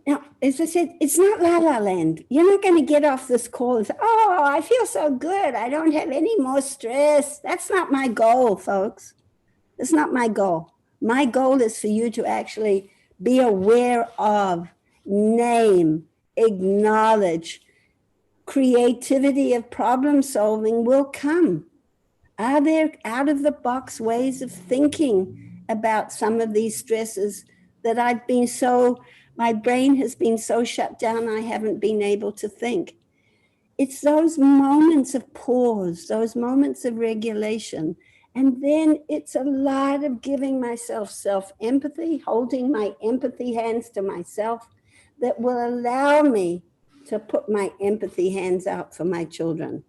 Now, as I said, it's not la la land. You're not going to get off this call and say, oh, I feel so good. I don't have any more stress. That's not my goal, folks. That's not my goal. My goal is for you to actually be aware of, name, acknowledge. Creativity of problem solving will come. Are there out of the box ways of thinking about some of these stresses that my brain has been so shut down, I haven't been able to think? It's those moments of pause, those moments of regulation. And then it's a lot of giving myself self-empathy, holding my empathy hands to myself that will allow me to put my empathy hands out for my children.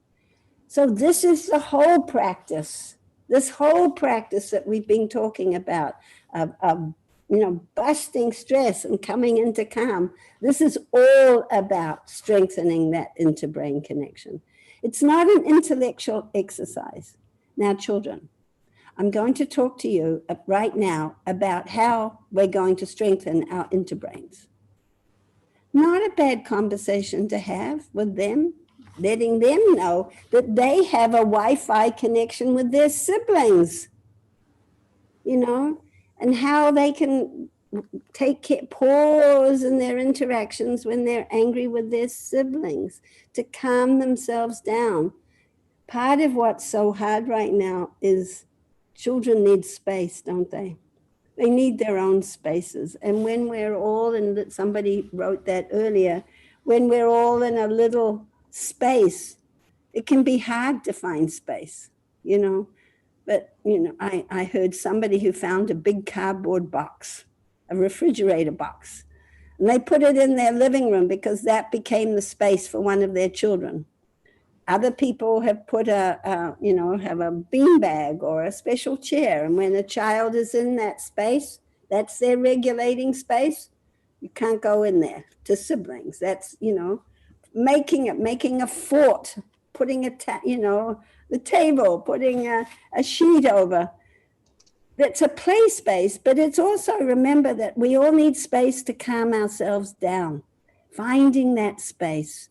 So this is the whole practice, this whole practice that we've been talking about of busting stress and coming into calm. This is all about strengthening that interbrain connection. It's not an intellectual exercise. Now, children, I'm going to talk to you right now about how we're going to strengthen our interbrains. Not a bad conversation to have with them, letting them know that they have a Wi-Fi connection with their siblings, and how they can pause in their interactions when they're angry with their siblings to calm themselves down. Part of what's so hard right now is children need space, don't they? They need their own spaces. And when we're all in, somebody wrote that earlier, when we're all in a little space, it can be hard to find space, But, I heard somebody who found a big cardboard box, a refrigerator box, and they put it in their living room because that became the space for one of their children. Other people have put have a beanbag or a special chair. And when a child is in that space, that's their regulating space. You can't go in there. To siblings, that's, making a fort, putting the table, putting a sheet over. That's a play space, but it's also, remember that we all need space to calm ourselves down. Finding that space.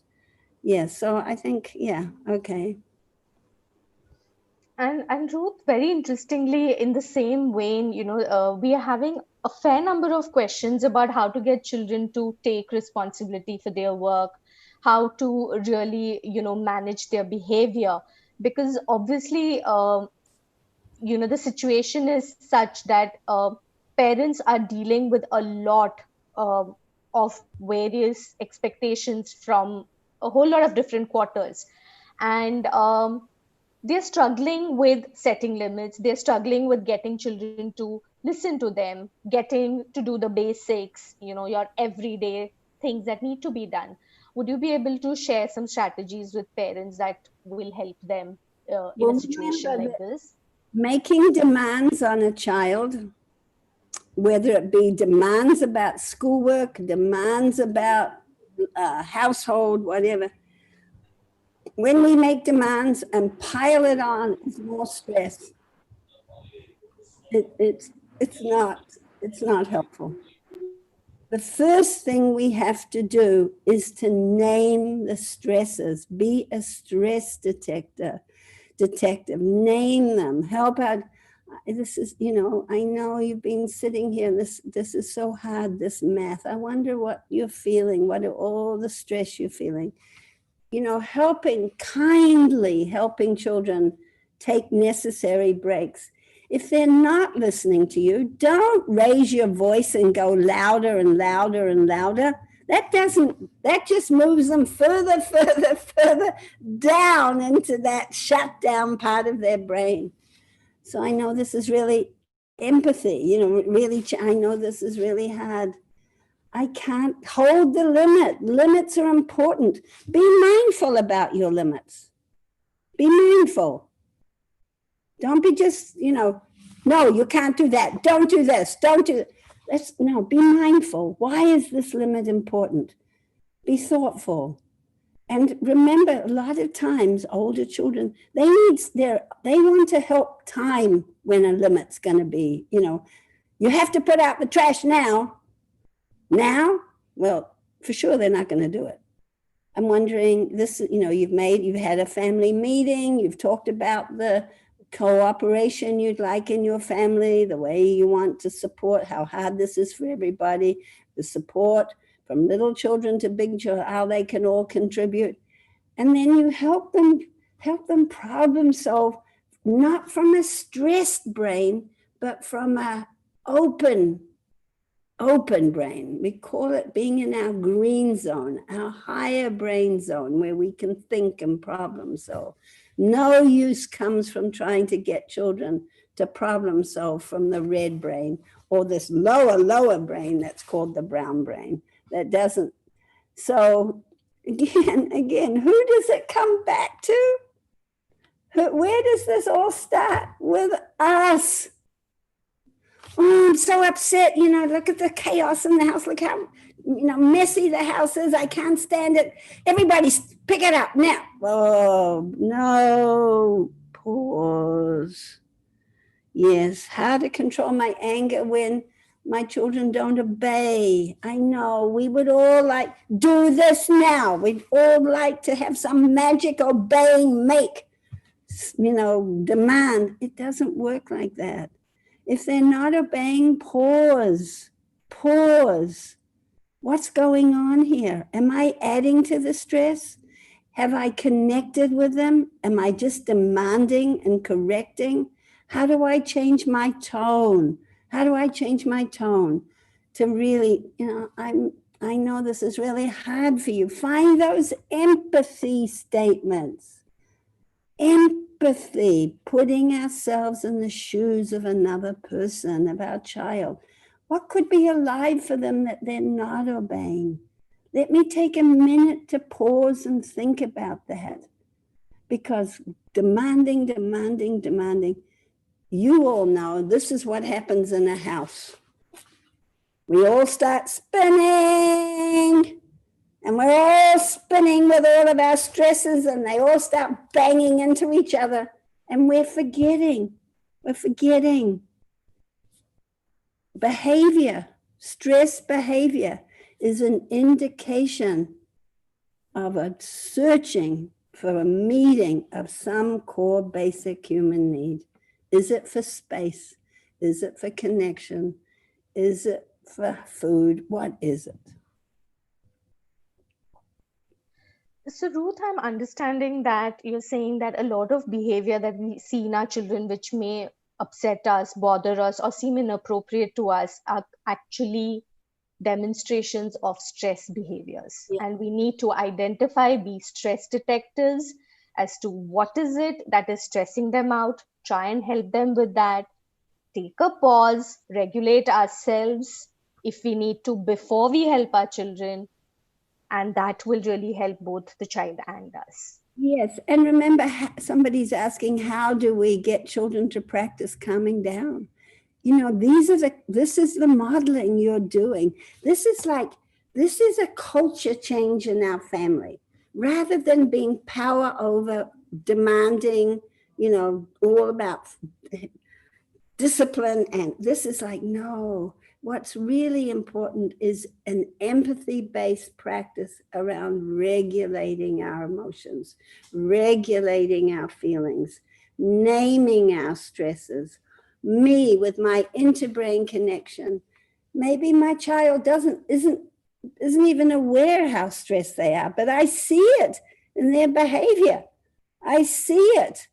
Yeah, so I think, okay. And Ruth, very interestingly, in the same vein, we are having a fair number of questions about how to get children to take responsibility for their work, how to really, manage their behavior, because obviously, the situation is such that parents are dealing with a lot of various expectations from a whole lot of different quarters. And they're struggling with setting limits. They're struggling with getting children to listen to them, getting to do the basics, your everyday things that need to be done. Would you be able to share some strategies with parents that will help them in a situation like this? Making demands on a child, whether it be demands about schoolwork, demands about household, whatever. When we make demands and pile it on, it's more stress. It's not helpful. The first thing we have to do is to name the stresses. Be a stress detective, name them, help out. This is, I know you've been sitting here, this is so hard, this math. I wonder what you're feeling, what are all the stress you're feeling. Kindly helping children take necessary breaks. If they're not listening to you, don't raise your voice and go louder and louder and louder. That just moves them further down into that shut down part of their brain. So I know this is really empathy, really, I know this is really hard. I can't hold the limit. Limits are important. Be mindful about your limits. Be mindful. Don't be just, no, you can't do that. Don't do this. Don't do this. No, be mindful. Why is this limit important? Be thoughtful. And remember, a lot of times, older children, they want to help time when a limit's going to be, you have to put out the trash now. Now, Well, for sure, they're not going to do it. I'm wondering this, you've had a family meeting, you've talked about the cooperation you'd like in your family, the way you want to support, how hard this is for everybody, the support from little children to big children, how they can all contribute. And then you help them problem solve, not from a stressed brain, but from a open brain. We call it being in our green zone, our higher brain zone, where we can think and problem solve. No use comes from trying to get children to problem solve from the red brain or this lower brain that's called the brown brain. That doesn't. So again, who does it come back to? Where does this all start? With us. Oh, I'm so upset. Look at the chaos in the house. Look how, messy the house is. I can't stand it. Everybody pick it up now. Oh, no. Pause. Yes. How to control my anger when my children don't obey. I know we would all like, do this now. We'd all like to have some magic obeying demand. It doesn't work like that. If they're not obeying, pause. What's going on here? Am I adding to the stress? Have I connected with them? Am I just demanding and correcting? How do I change my tone? To really, I know this is really hard for you. Find those empathy statements. Empathy, putting ourselves in the shoes of another person, of our child. What could be alive for them that they're not obeying? Let me take a minute to pause and think about that. Because demanding, you all know this is what happens in a house. We all start spinning. And we're all spinning with all of our stresses, and they all start banging into each other. And we're forgetting. Behavior, stress behavior is an indication of a searching for a meeting of some core basic human need. Is it for space? Is it for connection? Is it for food? What is it? So Ruth, I'm understanding that you're saying that a lot of behavior that we see in our children, which may upset us, bother us, or seem inappropriate to us, are actually demonstrations of stress behaviors. Yeah. And we need to identify, be stress detectors as to what is it that is stressing them out, try and help them with that, take a pause, regulate ourselves if we need to before we help our children. And that will really help both the child and us. Yes, and remember, somebody's asking, how do we get children to practice calming down? This is the modeling you're doing. This is a culture change in our family. Rather than being power over, demanding, all about discipline, and this is like, no. What's really important is an empathy-based practice around regulating our emotions, regulating our feelings, naming our stresses. Me with my interbrain connection. Maybe my child isn't even aware how stressed they are, but I see it in their behavior. I see it.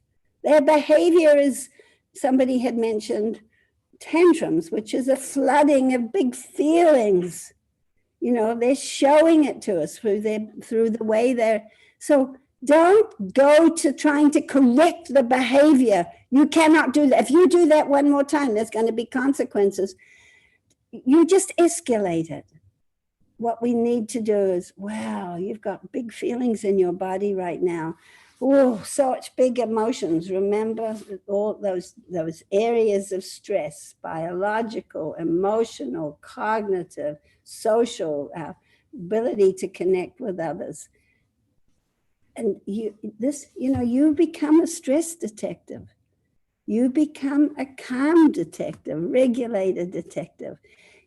Their behavior is, somebody had mentioned, tantrums, which is a flooding of big feelings. They're showing it to us through the way they're. So don't go to trying to correct the behavior. You cannot do that. If you do that one more time, there's going to be consequences. You just escalate it. What we need to do is, wow, you've got big feelings in your body right now. Oh, such big emotions. Remember all those areas of stress, biological, emotional, cognitive, social, ability to connect with others. And you become a stress detective. You become a calm detective, regulator detective.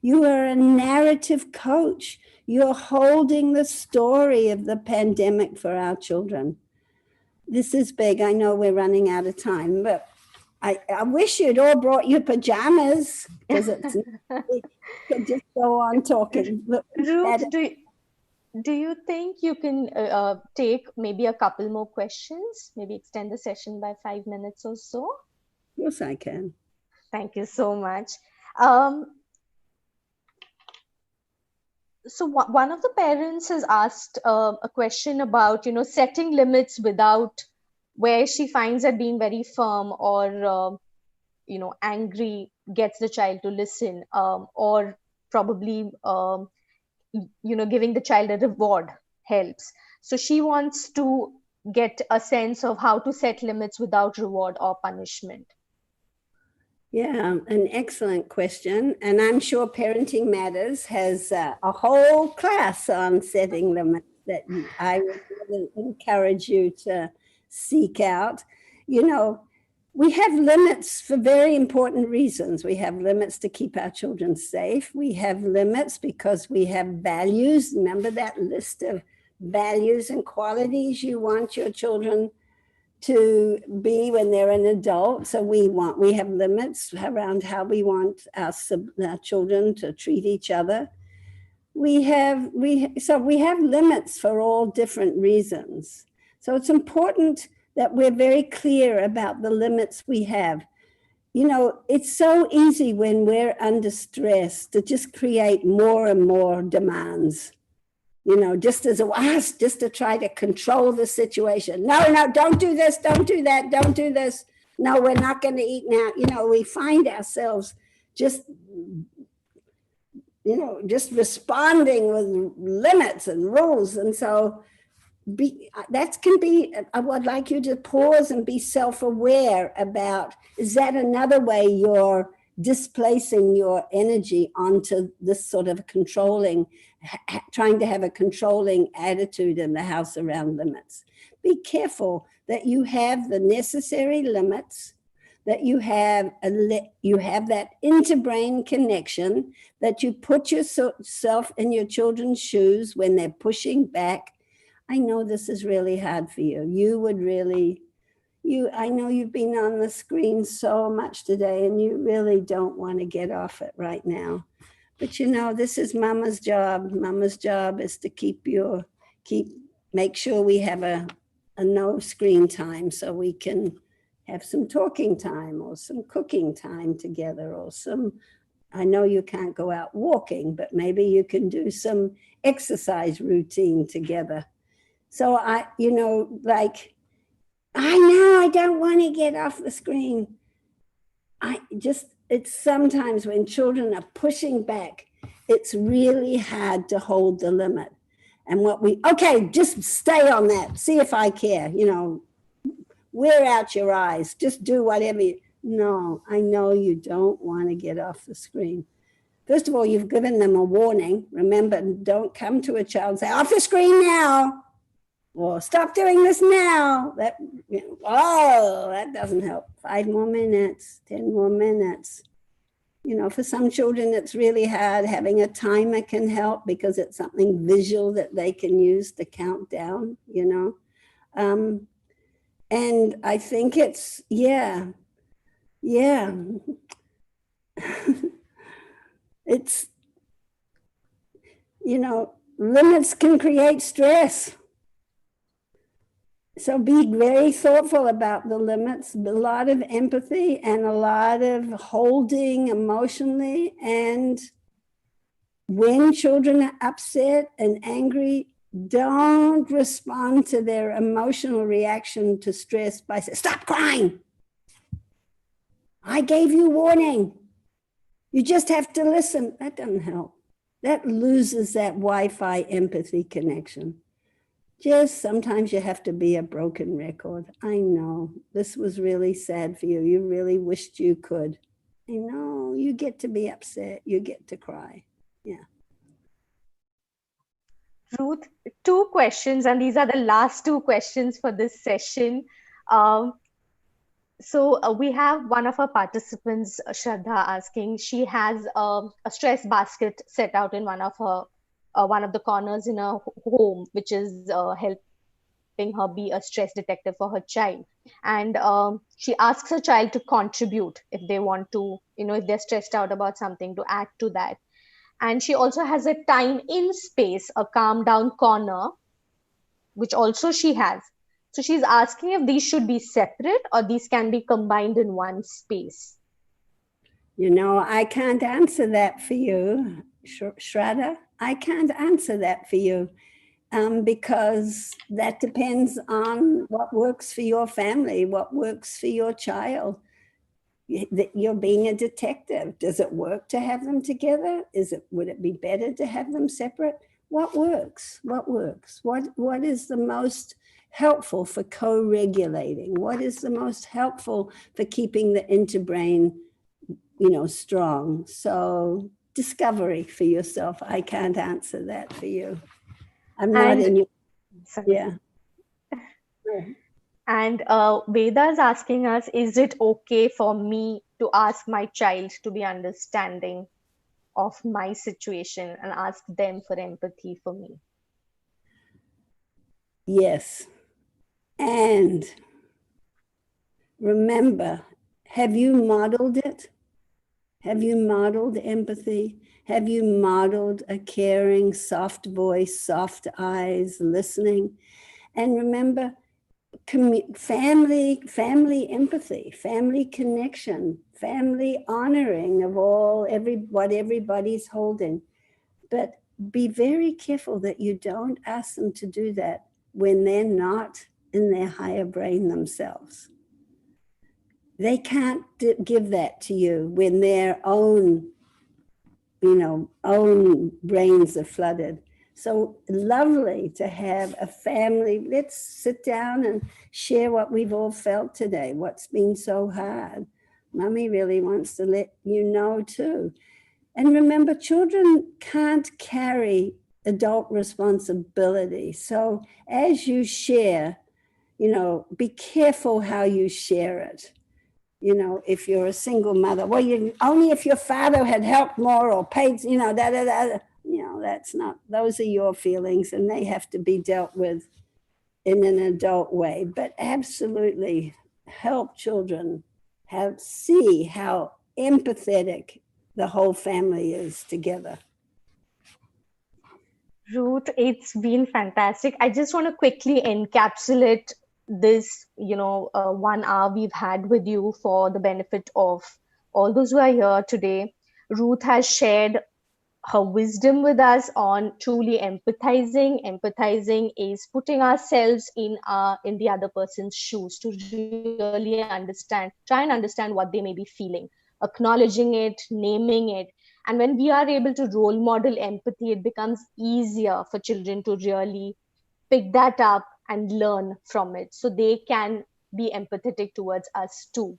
You are a narrative coach. You're holding the story of the pandemic for our children. This is big. I know we're running out of time, but I wish you'd all brought your pajamas, because it's you could just go on talking. Ruth, do you think you can take maybe a couple more questions, maybe extend the session by 5 minutes or so? Yes, I can. Thank you so much. So one of the parents has asked a question about, setting limits without, where she finds that being very firm or, angry gets the child to listen, or probably, giving the child a reward helps. So she wants to get a sense of how to set limits without reward or punishment. Yeah, an excellent question. And I'm sure Parenting Matters has a whole class on setting limits that I would really encourage you to seek out. We have limits for very important reasons. We have limits to keep our children safe. We have limits because we have values. Remember that list of values and qualities you want your children to be when they're an adult. So we have limits around how we want our children to treat each other. We have limits for all different reasons. So it's important that we're very clear about the limits we have. It's so easy when we're under stress to just create more and more demands. Just to try to control the situation. No, don't do this, don't do that, don't do this. No, we're not going to eat now. We find ourselves just responding with limits and rules. And so I would like you to pause and be self-aware about, is that another way you're displacing your energy onto this sort of trying to have a controlling attitude in the house around limits? Be careful that you have the necessary limits, that you have that interbrain connection, that you put yourself in your children's shoes when they're pushing back. I know this is really hard for you. I know you've been on the screen so much today and you really don't want to get off it right now. But this is Mama's job. Mama's job is to make sure we have a no screen time, so we can have some talking time or some cooking time together, or I know you can't go out walking, but maybe you can do some exercise routine together. So I know I don't want to get off the screen. It's sometimes when children are pushing back, it's really hard to hold the limit. And just stay on that. See if I care, wear out your eyes, just do whatever. No, I know you don't want to get off the screen. First of all, you've given them a warning. Remember, don't come to a child and say, off the screen now. Or stop doing this now. That doesn't help. 5 more minutes, 10 more minutes. For some children, it's really hard. Having a timer can help because it's something visual that they can use to count down, And I think it's, it's, limits can create stress. So be very thoughtful about the limits, a lot of empathy and a lot of holding emotionally. And when children are upset and angry, don't respond to their emotional reaction to stress by saying, stop crying. I gave you warning. You just have to listen. That doesn't help. That loses that Wi-Fi empathy connection. Just sometimes you have to be a broken record. I know this was really sad for you. You really wished you could. I know you get to be upset. You get to cry. Yeah. Ruth, 2 questions, and these are the last 2 questions for this session. So we have one of our participants, Shraddha, asking. She has a stress basket set out in one of the corners in her home, which is helping her be a stress detective for her child. And she asks her child to contribute if they want to, if they're stressed out about something, to add to that. And she also has a time in space, a calm down corner, which also she has. So she's asking if these should be separate or these can be combined in one space. I can't answer that for you, Shraddha. I can't answer that for you because that depends on what works for your family, what works for your child. You're being a detective. Does it work to have them together? Would it be better to have them separate? What works? What works? What is the most helpful for co-regulating? What is the most helpful for keeping the interbrain, strong? So discovery for yourself. I can't answer that for you. I'm not in your, yeah. And Veda is asking us, is it okay for me to ask my child to be understanding of my situation and ask them for empathy for me? Yes. And remember, have you modeled it? Have you modeled empathy? Have you modeled a caring, soft voice, soft eyes, listening? And remember, family empathy, family connection, family honoring of what everybody's holding. But be very careful that you don't ask them to do that when they're not in their higher brain themselves. They can't give that to you when their own brains are flooded. So lovely to have a family. Let's sit down and share what we've all felt today, what's been so hard. Mommy really wants to let you know too. And remember, children can't carry adult responsibility. So as you share, be careful how you share it. If you're a single mother, well, only if your father had helped more or paid, that's not, those are your feelings and they have to be dealt with in an adult way. But absolutely help children see how empathetic the whole family is together. Ruth, it's been fantastic. I just want to quickly encapsulate this, 1 hour we've had with you for the benefit of all those who are here today. Ruth has shared her wisdom with us on truly empathizing. Empathizing is putting ourselves in the other person's shoes to really try and understand what they may be feeling, acknowledging it, naming it. And when we are able to role model empathy, it becomes easier for children to really pick that up and learn from it so they can be empathetic towards us too.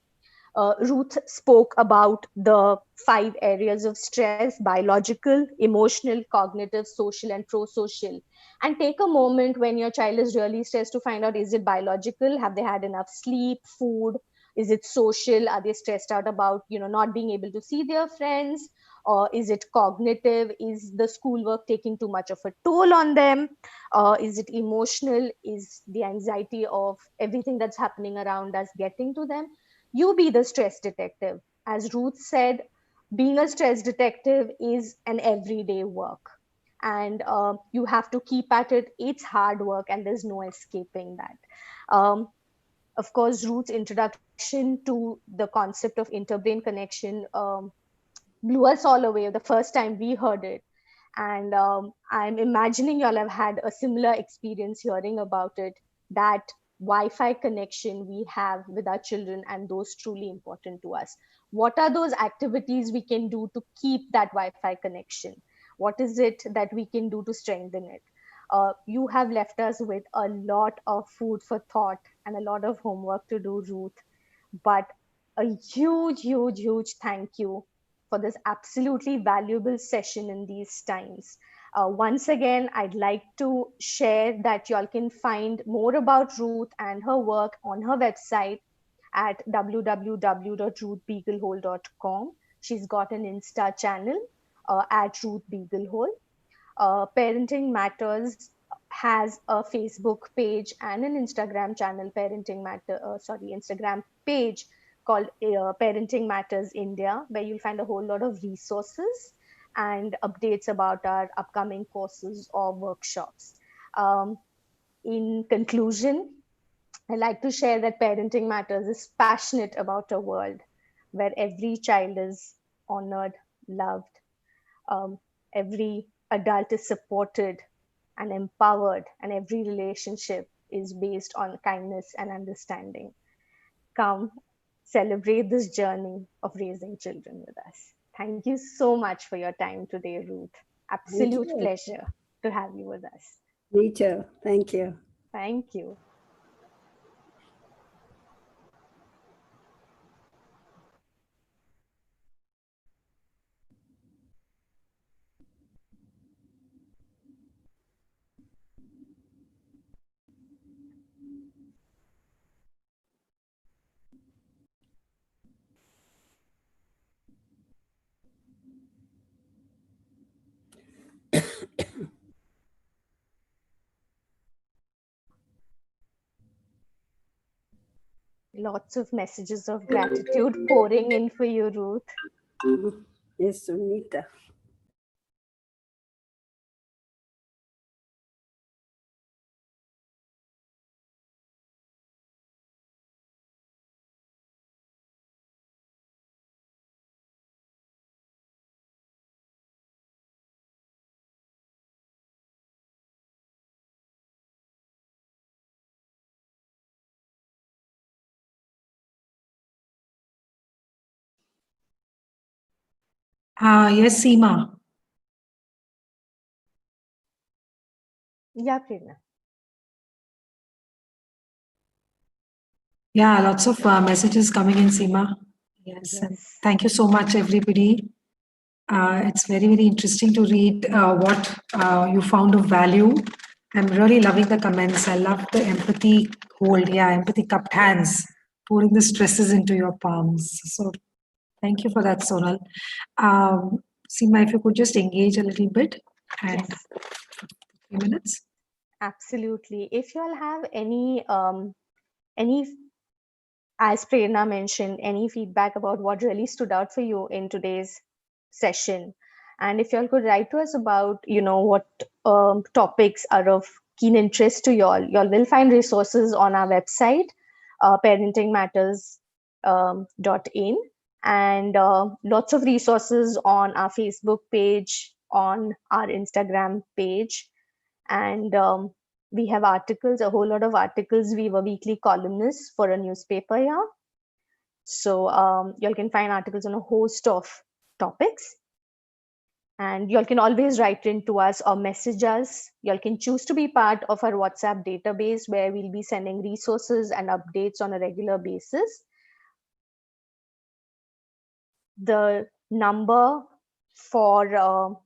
Ruth spoke about the 5 areas of stress: biological, emotional, cognitive, social, and pro social. And take a moment when your child is really stressed to find out, is it biological? Have they had enough sleep, food? Is it social? Are they stressed out about not being able to see their friends? Or is it cognitive? Is the schoolwork taking too much of a toll on them? Is it emotional? Is the anxiety of everything that's happening around us getting to them? You be the stress detective. As Ruth said, being a stress detective is an everyday work. And you have to keep at it. It's hard work, and there's no escaping that. Of course, Ruth's introduction to the concept of interbrain connection blew us all away the first time we heard it. And I'm imagining y'all have had a similar experience hearing about it, that Wi-Fi connection we have with our children, and those truly important to us. What are those activities we can do to keep that Wi-Fi connection? What is it that we can do to strengthen it? You have left us with a lot of food for thought and a lot of homework to do, Ruth. But a huge, huge, huge thank you for this absolutely valuable session in these times. Once again, I'd like to share that y'all can find more about Ruth and her work on her website, at www.ruthbeaglehole.com. She's got an Insta channel at Ruth Beaglehole. Parenting Matters has a Facebook page and an Instagram channel, Instagram page called Parenting Matters India, where you'll find a whole lot of resources and updates about our upcoming courses or workshops. In conclusion, I'd like to share that Parenting Matters is passionate about a world where every child is honored, loved, every adult is supported and empowered, and every relationship is based on kindness and understanding. Come celebrate this journey of raising children with us. Thank you so much for your time today, Ruth. Absolute pleasure to have you with us. Me too. Thank you. Thank you. Lots of messages of gratitude pouring in for you, Ruth. Yes, Sunita. Yes, Seema. Yeah, Prerna. Yeah, lots of messages coming in, Seema. Yes, and thank you so much, everybody. It's very, very interesting to read what you found of value. I'm really loving the comments. I love the empathy hold. Yeah, empathy cupped hands, pouring the stresses into your palms. So thank you for that, Sonal. Seema, if you could just engage a little bit and Yes. a few minutes. Absolutely. If you all have any, as Prerna mentioned, any feedback about what really stood out for you in today's session, and if you all could write to us about, what topics are of keen interest to y'all will find resources on our website, parentingmatters.in, and lots of resources on our Facebook page, on our Instagram page, and we have articles, a whole lot of articles. We were weekly columnists for a newspaper, yeah. So y'all can find articles on a host of topics. And y'all can always write in to us or message us. Y'all can choose to be part of our WhatsApp database, where we'll be sending resources and updates on a regular basis. The number for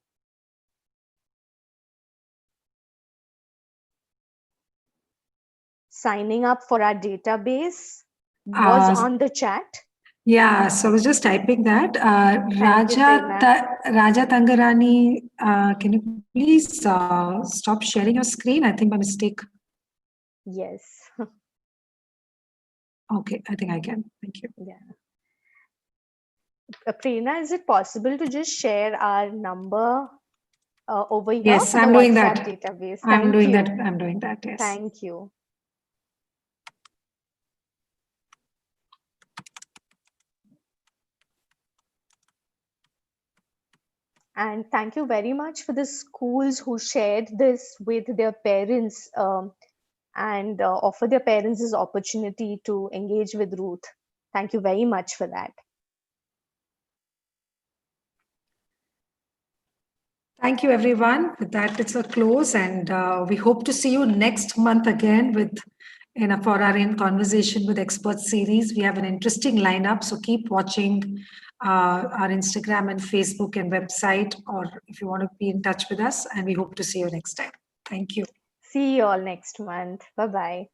signing up for our database was on the chat. Yeah, so I was just typing that. Raja Tangarani, can you please stop sharing your screen? I think by mistake. Yes. Okay, I think I can. Thank you. Yeah. Prerna, is it possible to just share our number over here? Yes, for I'm the doing WhatsApp that. database? I'm doing that. Yes. Thank you. And thank you very much for the schools who shared this with their parents and offer their parents this opportunity to engage with Ruth. Thank you very much for that. Thank you, everyone. With that, it's a close, and we hope to see you next month again for our In Conversation with Experts series. We have an interesting lineup, so keep watching our Instagram and Facebook and website, or if you want to be in touch with us, and we hope to see you next time. Thank you. See you all next month. Bye-bye.